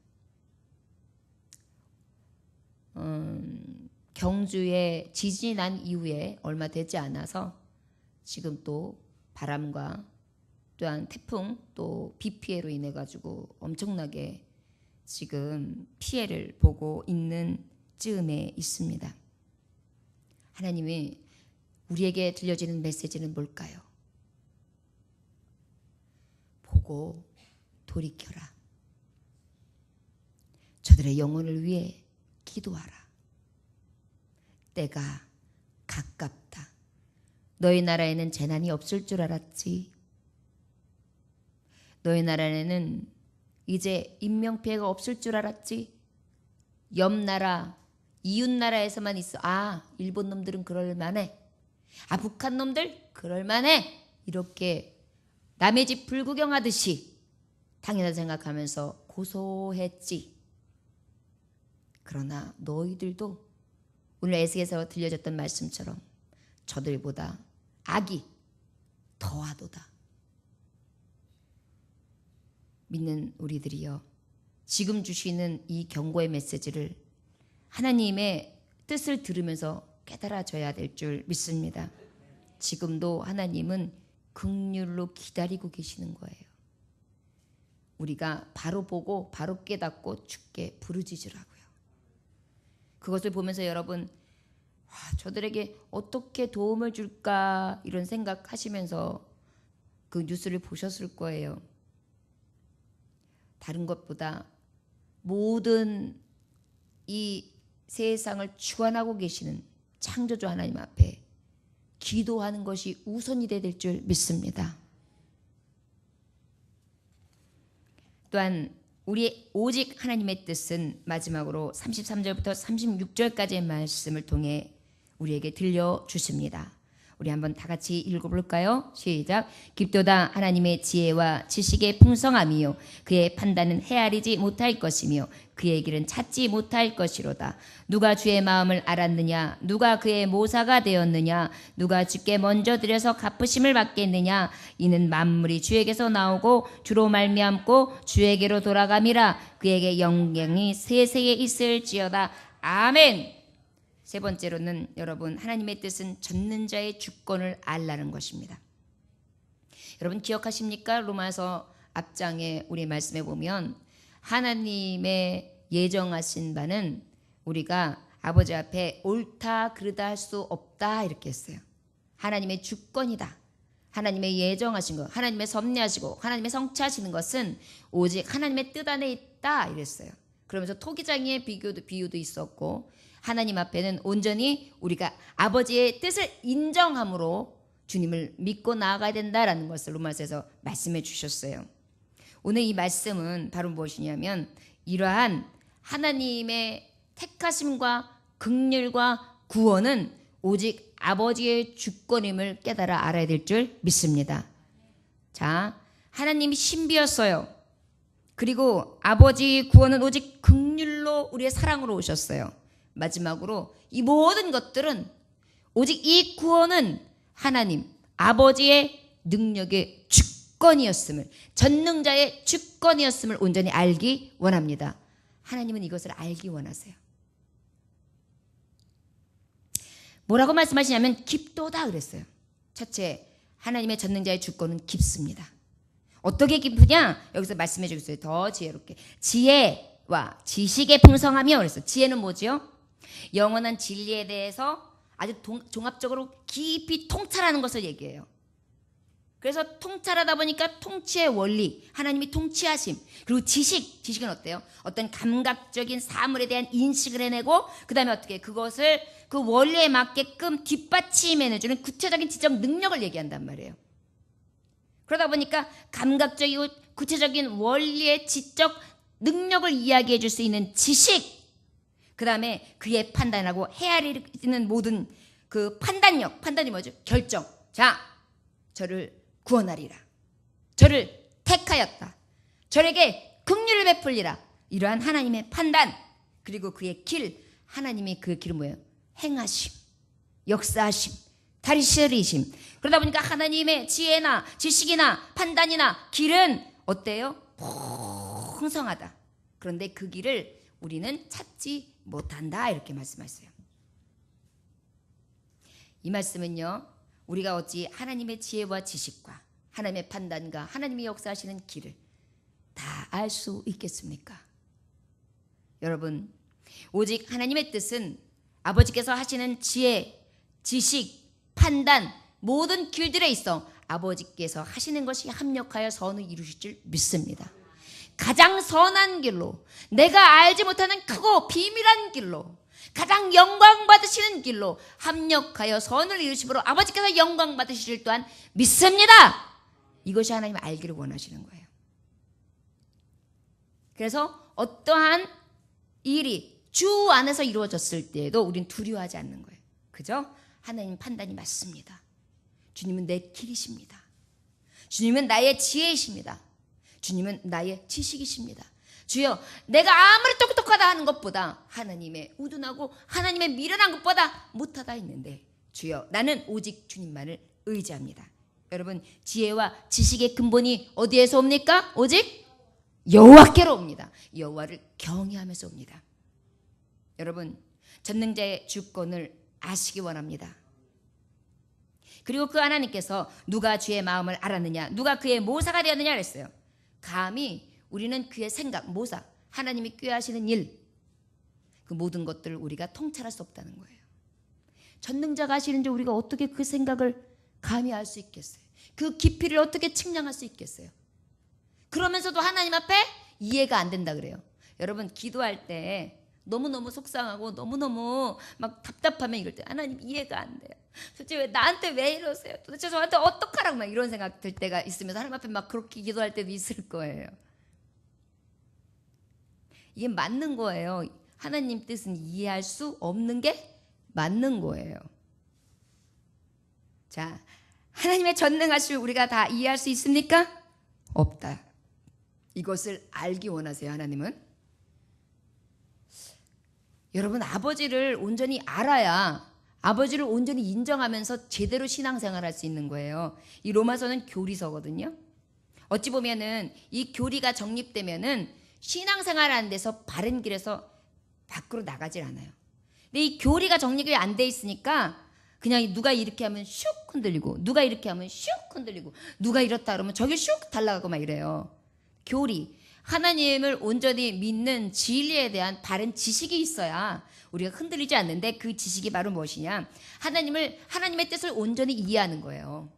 경주에 지진이 난 이후에 얼마 되지 않아서 지금 또 바람과 또한 태풍 또 비 피해로 인해 가지고 엄청나게 지금 피해를 보고 있는 즈음에 있습니다. 하나님이 우리에게 들려지는 메시지는 뭘까요? 보고 돌이켜라. 저들의 영혼을 위해 기도하라. 때가 가깝다. 너희 나라에는 재난이 없을 줄 알았지. 너희 나라에는 이제 인명피해가 없을 줄 알았지. 옆 나라, 이웃 나라에서만 있어. 아, 일본 놈들은 그럴만해. 아, 북한 놈들 그럴만해. 이렇게 남의 집 불구경하듯이 당연하다 생각하면서 고소했지. 그러나 너희들도 오늘 에스겔에서 들려졌던 말씀처럼 저들보다 악이 더하도다. 믿는 우리들이여, 지금 주시는 이 경고의 메시지를 하나님의 뜻을 들으면서 깨달아져야 될 줄 믿습니다. 지금도 하나님은 긍휼로 기다리고 계시는 거예요. 우리가 바로 보고 바로 깨닫고 주께 부르짖으라고요. 그것을 보면서 여러분, 저들에게 어떻게 도움을 줄까 이런 생각하시면서 그 뉴스를 보셨을 거예요. 다른 것보다 모든 이 세상을 주관하고 계시는 창조주 하나님 앞에 기도하는 것이 우선이 될 줄 믿습니다. 또한 우리 오직 하나님의 뜻은 마지막으로 33절부터 36절까지의 말씀을 통해 우리에게 들려주십니다. 우리 한번 다 같이 읽어볼까요? 시작. 깊도다 하나님의 지혜와 지식의 풍성함이요 그의 판단은 헤아리지 못할 것이며 그의 길은 찾지 못할 것이로다. 누가 주의 마음을 알았느냐? 누가 그의 모사가 되었느냐? 누가 주께 먼저 드려서 갚으심을 받겠느냐? 이는 만물이 주에게서 나오고 주로 말미암고 주에게로 돌아감이라. 그에게 영광이 세세에 있을지어다. 아멘. 세 번째로는 여러분, 하나님의 뜻은 젖는 자의 주권을 알라는 것입니다. 여러분 기억하십니까? 로마서 앞장에 우리 말씀에 보면 하나님의 예정하신 바는 우리가 아버지 앞에 옳다 그르다 할 수 없다 이렇게 했어요. 하나님의 주권이다. 하나님의 예정하신 것, 하나님의 섭리하시고 하나님의 성취하시는 것은 오직 하나님의 뜻 안에 있다 이랬어요. 그러면서 토기장의 비유도 있었고, 하나님 앞에는 온전히 우리가 아버지의 뜻을 인정함으로 주님을 믿고 나아가야 된다라는 것을 로마서에서 말씀해 주셨어요. 오늘 이 말씀은 바로 무엇이냐면 이러한 하나님의 택하심과 긍휼과 구원은 오직 아버지의 주권임을 깨달아 알아야 될 줄 믿습니다. 자, 하나님이 신비였어요. 그리고 아버지의 구원은 오직 긍휼로 우리의 사랑으로 오셨어요. 마지막으로 이 모든 것들은 오직 이 구원은 하나님 아버지의 능력의 주권이었음을, 전능자의 주권이었음을 온전히 알기 원합니다. 하나님은 이것을 알기 원하세요. 뭐라고 말씀하시냐면 깊도다 그랬어요. 첫째, 하나님의 전능자의 주권은 깊습니다. 어떻게 깊으냐? 여기서 말씀해 주겠어요. 더 지혜롭게. 지혜와 지식의 풍성함이요 그랬어요. 지혜는 뭐지요? 영원한 진리에 대해서 아주 종합적으로 깊이 통찰하는 것을 얘기해요. 그래서 통찰하다 보니까 통치의 원리, 하나님이 통치하심, 그리고 지식은 어때요? 어떤 감각적인 사물에 대한 인식을 해내고 그 다음에 어떻게 그것을 그 원리에 맞게끔 뒷받침해내주는 구체적인 지적 능력을 얘기한단 말이에요. 그러다 보니까 감각적이고 구체적인 원리의 지적 능력을 이야기해 줄 수 있는 지식, 그 다음에 그의 판단하고 헤아리는 모든 그 판단이 뭐죠? 결정. 자, 저를 구원하리라. 저를 택하였다. 저에게 긍휼을 베풀리라. 이러한 하나님의 판단, 그리고 그의 길, 하나님의 그 길은 뭐예요? 행하심, 역사하심, 다리시리심. 그러다 보니까 하나님의 지혜나 지식이나 판단이나 길은 어때요? 풍성하다. 그런데 그 길을 우리는 찾지 못한다 이렇게 말씀하셨어요. 이 말씀은요, 우리가 어찌 하나님의 지혜와 지식과 하나님의 판단과 하나님의 역사하시는 길을 다 알 수 있겠습니까? 여러분, 오직 하나님의 뜻은 아버지께서 하시는 지혜, 지식, 판단, 모든 길들에 있어 아버지께서 하시는 것이 합력하여 선을 이루실 줄 믿습니다. 가장 선한 길로, 내가 알지 못하는 크고 비밀한 길로, 가장 영광 받으시는 길로 합력하여 선을 이루심으로 아버지께서 영광 받으실 또한 믿습니다. 이것이 하나님 알기를 원하시는 거예요. 그래서 어떠한 일이 주 안에서 이루어졌을 때에도 우린 두려워하지 않는 거예요. 그죠? 하나님 판단이 맞습니다. 주님은 내 길이십니다. 주님은 나의 지혜이십니다. 주님은 나의 지식이십니다. 주여, 내가 아무리 똑똑하다 하는 것보다 하나님의 우둔하고 하나님의 미련한 것보다 못하다 했는데, 주여, 나는 오직 주님만을 의지합니다. 여러분, 지혜와 지식의 근본이 어디에서 옵니까? 오직 여호와께로 옵니다. 여호와를 경외하면서 옵니다. 여러분, 전능자의 주권을 아시기 원합니다. 그리고 그 하나님께서 누가 주의 마음을 알았느냐, 누가 그의 모사가 되었느냐 그랬어요. 감히 우리는 그의 생각, 모사, 하나님이 꾀하시는 일, 그 모든 것들을 우리가 통찰할 수 없다는 거예요. 전능자가 하시는지 우리가 어떻게 그 생각을 감히 알 수 있겠어요? 그 깊이를 어떻게 측량할 수 있겠어요? 그러면서도 하나님 앞에 이해가 안 된다 그래요. 여러분, 기도할 때 너무너무 속상하고 너무너무 막 답답하면 이럴 때 하나님 이해가 안 돼요. 도대체 나한테 왜 이러세요? 도대체 저한테 어떡하라고 막 이런 생각 들 때가 있으면서 하나님 앞에 막 그렇게 기도할 때도 있을 거예요. 이게 맞는 거예요. 하나님 뜻은 이해할 수 없는 게 맞는 거예요. 자, 하나님의 전능하심을 우리가 다 이해할 수 있습니까? 없다. 이것을 알기 원하세요, 하나님은? 여러분, 아버지를 온전히 알아야 아버지를 온전히 인정하면서 제대로 신앙생활할 수 있는 거예요. 이 로마서는 교리서거든요. 어찌 보면은 이 교리가 정립되면은 신앙생활하는 데서 바른 길에서 밖으로 나가질 않아요. 근데 이 교리가 정립이 안 돼 있으니까 그냥 누가 이렇게 하면 슉 흔들리고, 누가 이렇게 하면 슉 흔들리고, 누가 이렇다 그러면 저기 슉 달라가고 막 이래요. 교리, 하나님을 온전히 믿는 진리에 대한 바른 지식이 있어야 우리가 흔들리지 않는데, 그 지식이 바로 무엇이냐? 하나님의 뜻을 온전히 이해하는 거예요.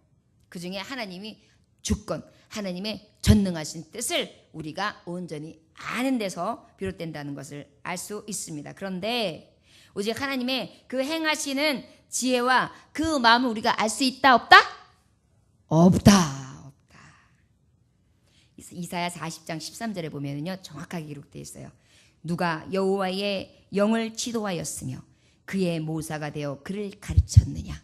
그 중에 하나님이 주권, 하나님의 전능하신 뜻을 우리가 온전히 아는 데서 비롯된다는 것을 알 수 있습니다. 그런데 오직 하나님의 그 행하시는 지혜와 그 마음을 우리가 알 수 있다, 없다? 없다. 이사야 40장 13절에 보면은요, 정확하게 기록되어 있어요. 누가 여호와의 영을 지도하였으며 그의 모사가 되어 그를 가르쳤느냐?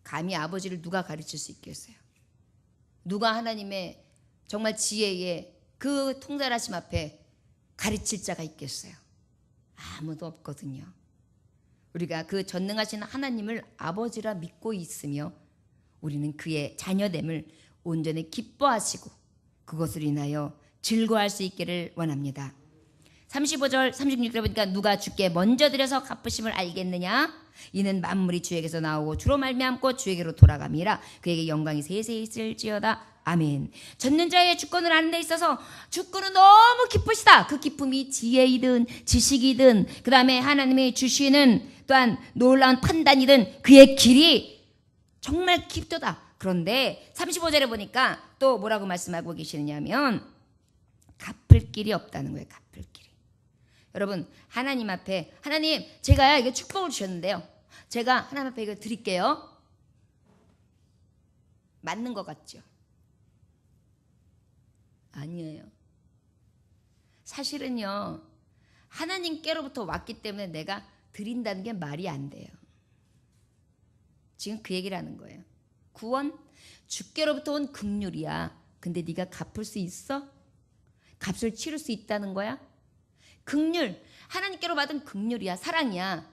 감히 아버지를 누가 가르칠 수 있겠어요? 누가 하나님의 정말 지혜의 그 통달하심 앞에 가르칠 자가 있겠어요? 아무도 없거든요. 우리가 그 전능하신 하나님을 아버지라 믿고 있으며 우리는 그의 자녀됨을 온전히 기뻐하시고 그것을 인하여 즐거워할 수 있기를 원합니다. 35절 36절에 보니까 누가 주께 먼저 드려서 갚으심을 알겠느냐? 이는 만물이 주에게서 나오고 주로 말미암고 주에게로 돌아감이라. 그에게 영광이 세세히 있을지어다. 아멘. 전능자의 주권을 아는 데 있어서 주권은 너무 기쁘시다. 그 기쁨이 지혜이든 지식이든 그 다음에 하나님이 주시는 또한 놀라운 판단이든 그의 길이 정말 깊도다. 그런데 35절에 보니까 또 뭐라고 말씀하고 계시느냐면 갚을 길이 없다는 거예요. 갚을 길이. 여러분, 하나님 앞에, 하나님 제가 이거 축복을 주셨는데요, 제가 하나님 앞에 이거 드릴게요. 맞는 것 같죠? 아니에요. 사실은요, 하나님께로부터 왔기 때문에 내가 드린다는 게 말이 안 돼요. 지금 그 얘기를 하는 거예요. 구원, 주께로부터 온 긍휼이야. 근데 네가 갚을 수 있어? 값을 치를 수 있다는 거야? 긍휼, 하나님께로 받은 긍휼이야. 사랑이야.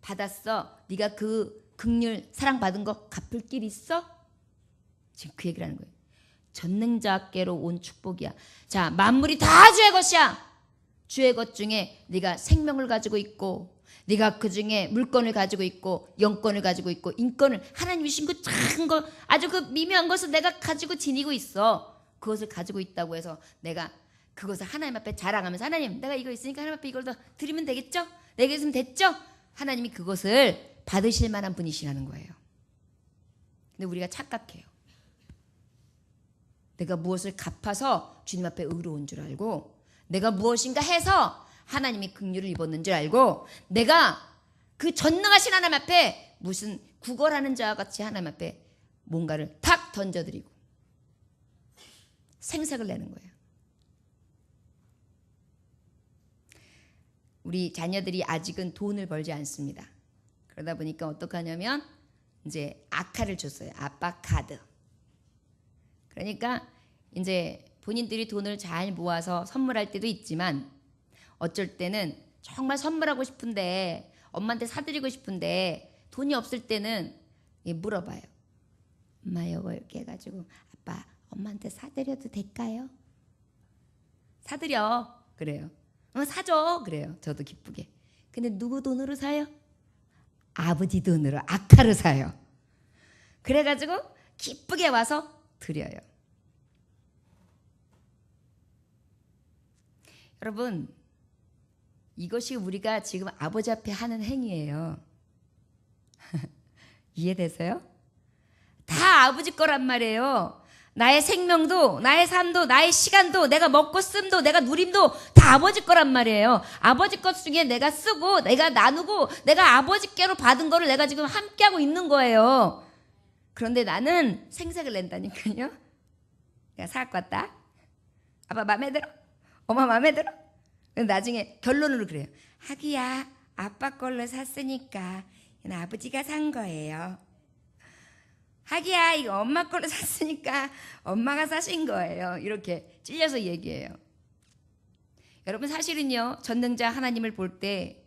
받았어. 네가 그 긍휼, 사랑 받은 거 갚을 길 있어? 지금 그 얘기를 하는 거예요. 전능자께로 온 축복이야. 자, 만물이 다 주의 것이야. 주의 것 중에 네가 생명을 가지고 있고, 네가 그 중에 물건을 가지고 있고, 영권을 가지고 있고, 인권을, 하나님이 주신 그 작은 거, 아주 그 미묘한 것을 내가 가지고 지니고 있어. 그것을 가지고 있다고 해서 내가 그것을 하나님 앞에 자랑하면서, 하나님 내가 이거 있으니까 하나님 앞에 이걸 더 드리면 되겠죠? 내게 있으면 됐죠? 하나님이 그것을 받으실 만한 분이시라는 거예요. 근데 우리가 착각해요. 내가 무엇을 갚아서 주님 앞에 의로운 줄 알고, 내가 무엇인가 해서 하나님이 긍휼을 입었는 줄 알고, 내가 그 전능하신 하나님 앞에 무슨 구걸하는 자와 같이 하나님 앞에 뭔가를 탁 던져드리고 생색을 내는 거예요. 우리 자녀들이 아직은 돈을 벌지 않습니다. 그러다 보니까 어떡하냐면 이제 아카를 줬어요. 아빠 카드. 그러니까 이제 본인들이 돈을 잘 모아서 선물할 때도 있지만 어쩔 때는 정말 선물하고 싶은데 엄마한테 사드리고 싶은데 돈이 없을 때는 물어봐요. 엄마 이거 이렇게 해가지고 아빠 엄마한테 사드려도 될까요? 사드려. 그래요. 사줘. 그래요. 저도 기쁘게. 근데 누구 돈으로 사요? 아버지 돈으로 아카를 사요. 그래가지고 기쁘게 와서 드려요. 여러분, 이것이 우리가 지금 아버지 앞에 하는 행위예요. 이해되세요? 다 아버지 거란 말이에요. 나의 생명도, 나의 삶도, 나의 시간도, 내가 먹고 씀도, 내가 누림도 다 아버지 거란 말이에요. 아버지 것 중에 내가 쓰고, 내가 나누고, 내가 아버지께로 받은 거를 내가 지금 함께하고 있는 거예요. 그런데 나는 생색을 낸다니까요. 내가 사갖고 왔다. 아빠 마음에 들어? 엄마 마음에 들어? 나중에 결론으로 그래요. 하기야, 아빠 걸로 샀으니까 이건 아버지가 산 거예요. 하기야, 이거 엄마 걸로 샀으니까 엄마가 사신 거예요. 이렇게 찔려서 얘기해요. 여러분, 사실은요, 전능자 하나님을 볼 때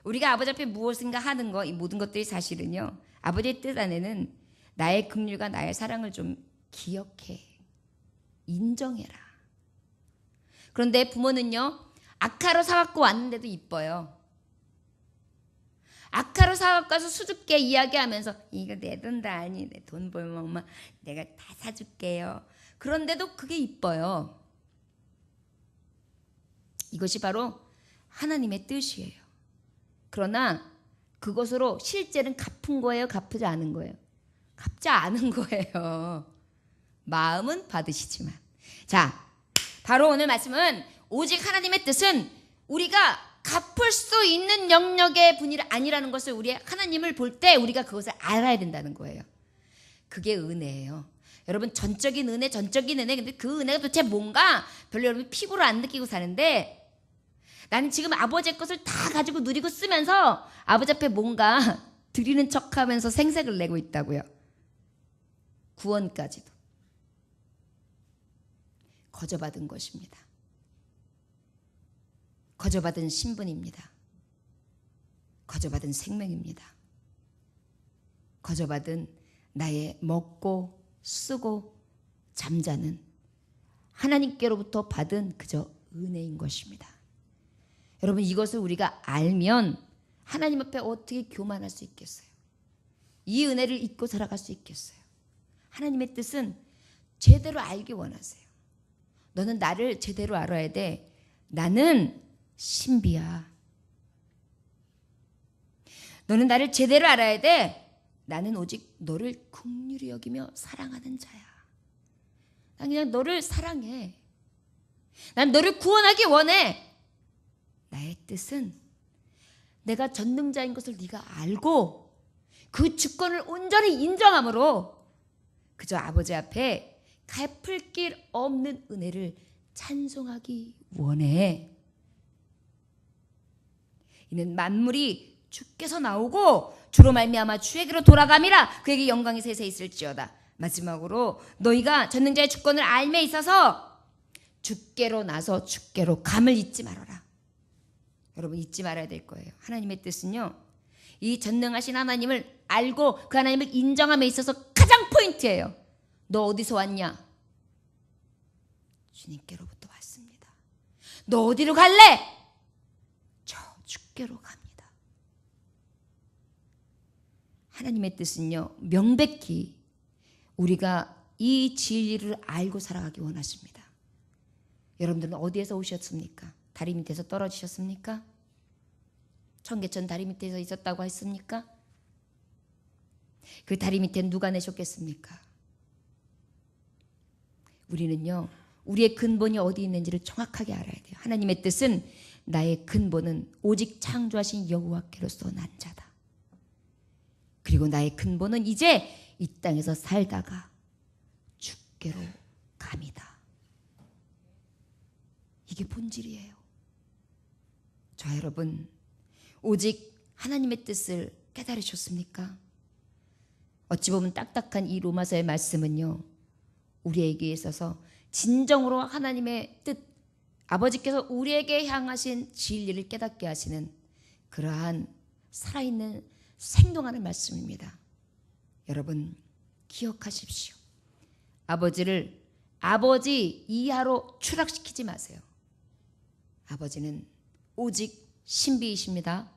우리가 아버지 앞에 무엇인가 하는 거, 이 모든 것들이 사실은요, 아버지의 뜻 안에는 나의 긍휼과 나의 사랑을 좀 기억해, 인정해라. 그런데 부모는요, 아카로 사갖고 왔는데도 이뻐요. 아카로 사갖고 와서 수줍게 이야기하면서 이거 내 돈도 아니, 내 돈 벌면 엄마 내가 다 사줄게요. 그런데도 그게 이뻐요. 이것이 바로 하나님의 뜻이에요. 그러나 그것으로 실제는 갚은 거예요? 갚지 않은 거예요? 갚지 않은 거예요. 마음은 받으시지만. 자, 바로 오늘 말씀은 오직 하나님의 뜻은 우리가 갚을 수 있는 영역의 분이 아니라는 것을 우리 하나님을 볼 때 우리가 그것을 알아야 된다는 거예요. 그게 은혜예요. 여러분, 전적인 은혜, 전적인 은혜. 근데 그 은혜가 도대체 뭔가 별로 여러분 피부로 안 느끼고 사는데, 나는 지금 아버지의 것을 다 가지고 누리고 쓰면서 아버지 앞에 뭔가 드리는 척하면서 생색을 내고 있다고요. 구원까지도 거저받은 것입니다. 거저받은 신분입니다. 거저받은 생명입니다. 거저받은 나의 먹고 쓰고 잠자는 하나님께로부터 받은 그저 은혜인 것입니다. 여러분, 이것을 우리가 알면 하나님 앞에 어떻게 교만할 수 있겠어요? 이 은혜를 잊고 살아갈 수 있겠어요? 하나님의 뜻은 제대로 알기 원하세요. 너는 나를 제대로 알아야 돼. 나는 신비야. 너는 나를 제대로 알아야 돼. 나는 오직 너를 긍휼히 여기며 사랑하는 자야. 난 그냥 너를 사랑해. 난 너를 구원하기 원해. 나의 뜻은 내가 전능자인 것을 네가 알고 그 주권을 온전히 인정함으로 그저 아버지 앞에 갚을 길 없는 은혜를 찬송하기 원해. 이는 만물이 주께서 나오고 주로 말미암아 주에게로 돌아감이라. 그에게 영광이 세세 있을지어다. 마지막으로 너희가 전능자의 주권을 알매 있어서 주께로 나서 주께로 감을 잊지 말아라. 여러분, 잊지 말아야 될 거예요. 하나님의 뜻은요, 이 전능하신 하나님을 알고 그 하나님을 인정함에 있어서 가장 포인트예요. 너 어디서 왔냐? 주님께로부터 왔습니다. 너 어디로 갈래? 저 주께로 갑니다. 하나님의 뜻은요, 명백히 우리가 이 진리를 알고 살아가기 원하십니다. 여러분들은 어디에서 오셨습니까? 다리 밑에서 떨어지셨습니까? 청계천 다리 밑에서 있었다고 했습니까? 그 다리 밑에 누가 내셨겠습니까? 우리는요, 우리의 근본이 어디 있는지를 정확하게 알아야 돼요. 하나님의 뜻은 나의 근본은 오직 창조하신 여호와께로서 난 자다. 그리고 나의 근본은 이제 이 땅에서 살다가 죽게로 감이다. 이게 본질이에요. 저 여러분, 오직 하나님의 뜻을 깨달으셨습니까? 어찌 보면 딱딱한 이 로마서의 말씀은요, 우리에게 있어서 진정으로 하나님의 뜻, 아버지께서 우리에게 향하신 진리를 깨닫게 하시는 그러한 살아있는 생동하는 말씀입니다. 여러분, 기억하십시오. 아버지를 아버지 이하로 추락시키지 마세요. 아버지는 오직 신비이십니다.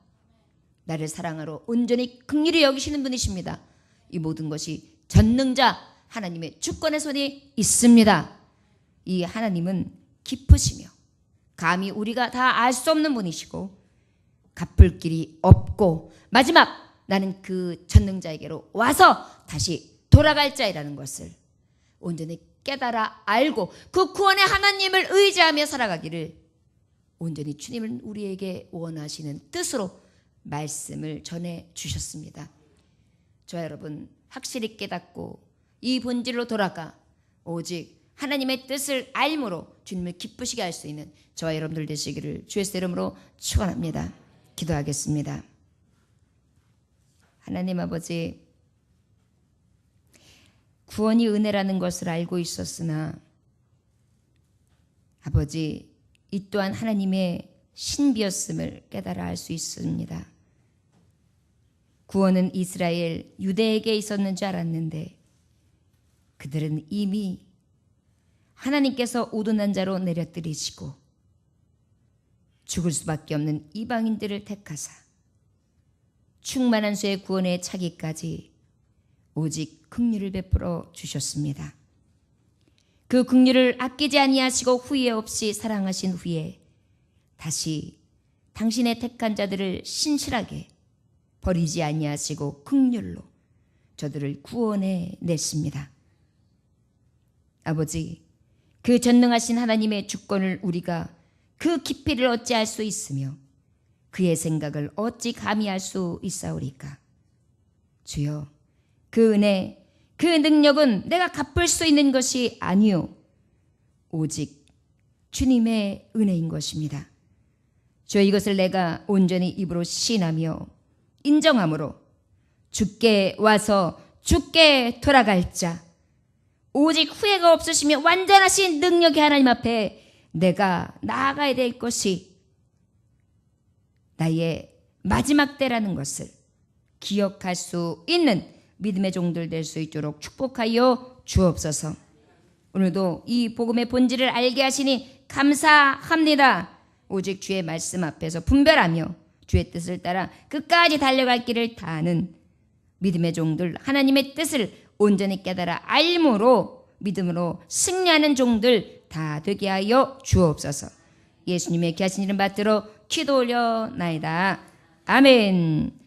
나를 사랑하러 온전히 긍휼히 여기시는 분이십니다. 이 모든 것이 전능자 하나님의 주권의 손이 있습니다. 이 하나님은 깊으시며 감히 우리가 다 알 수 없는 분이시고 갚을 길이 없고 마지막 나는 그 전능자에게로 와서 다시 돌아갈 자이라는 것을 온전히 깨달아 알고 그 구원의 하나님을 의지하며 살아가기를 온전히 주님은 우리에게 원하시는 뜻으로 말씀을 전해 주셨습니다. 저 여러분, 확실히 깨닫고 이 본질로 돌아가 오직 하나님의 뜻을 알므로 주님을 기쁘시게 할 수 있는 저와 여러분들 되시기를 주의 이름으로 축원합니다. 기도하겠습니다. 하나님 아버지, 구원이 은혜라는 것을 알고 있었으나 아버지, 이 또한 하나님의 신비였음을 깨달아 알 수 있습니다. 구원은 이스라엘 유대에게 있었는 줄 알았는데 그들은 이미 하나님께서 오둔한 자로 내려뜨리시고 죽을 수밖에 없는 이방인들을 택하사 충만한 수의 구원에 차기까지 오직 긍휼을 베풀어 주셨습니다. 그 긍휼을 아끼지 아니하시고 후회 없이 사랑하신 후에 다시 당신의 택한 자들을 신실하게 버리지 아니하시고 긍휼로 저들을 구원해 냈습니다. 아버지, 그 전능하신 하나님의 주권을 우리가 그 깊이를 어찌 알 수 있으며 그의 생각을 어찌 감히 알 수 있사오리까? 주여, 그 은혜, 그 능력은 내가 갚을 수 있는 것이 아니요 오직 주님의 은혜인 것입니다. 주여, 이것을 내가 온전히 입으로 신하며 인정함으로 주께 와서 주께 돌아갈 자, 오직 후회가 없으시며 완전하신 능력의 하나님 앞에 내가 나아가야 될 것이 나의 마지막 때라는 것을 기억할 수 있는 믿음의 종들 될 수 있도록 축복하여 주옵소서. 오늘도 이 복음의 본질을 알게 하시니 감사합니다. 오직 주의 말씀 앞에서 분별하며 주의 뜻을 따라 끝까지 달려갈 길을 다하는 믿음의 종들, 하나님의 뜻을 온전히 깨달아 알므로 믿음으로 승리하는 종들 다 되게 하여 주옵소서. 예수님의 귀하신 이름 받들어 기도 올려나이다. 아멘.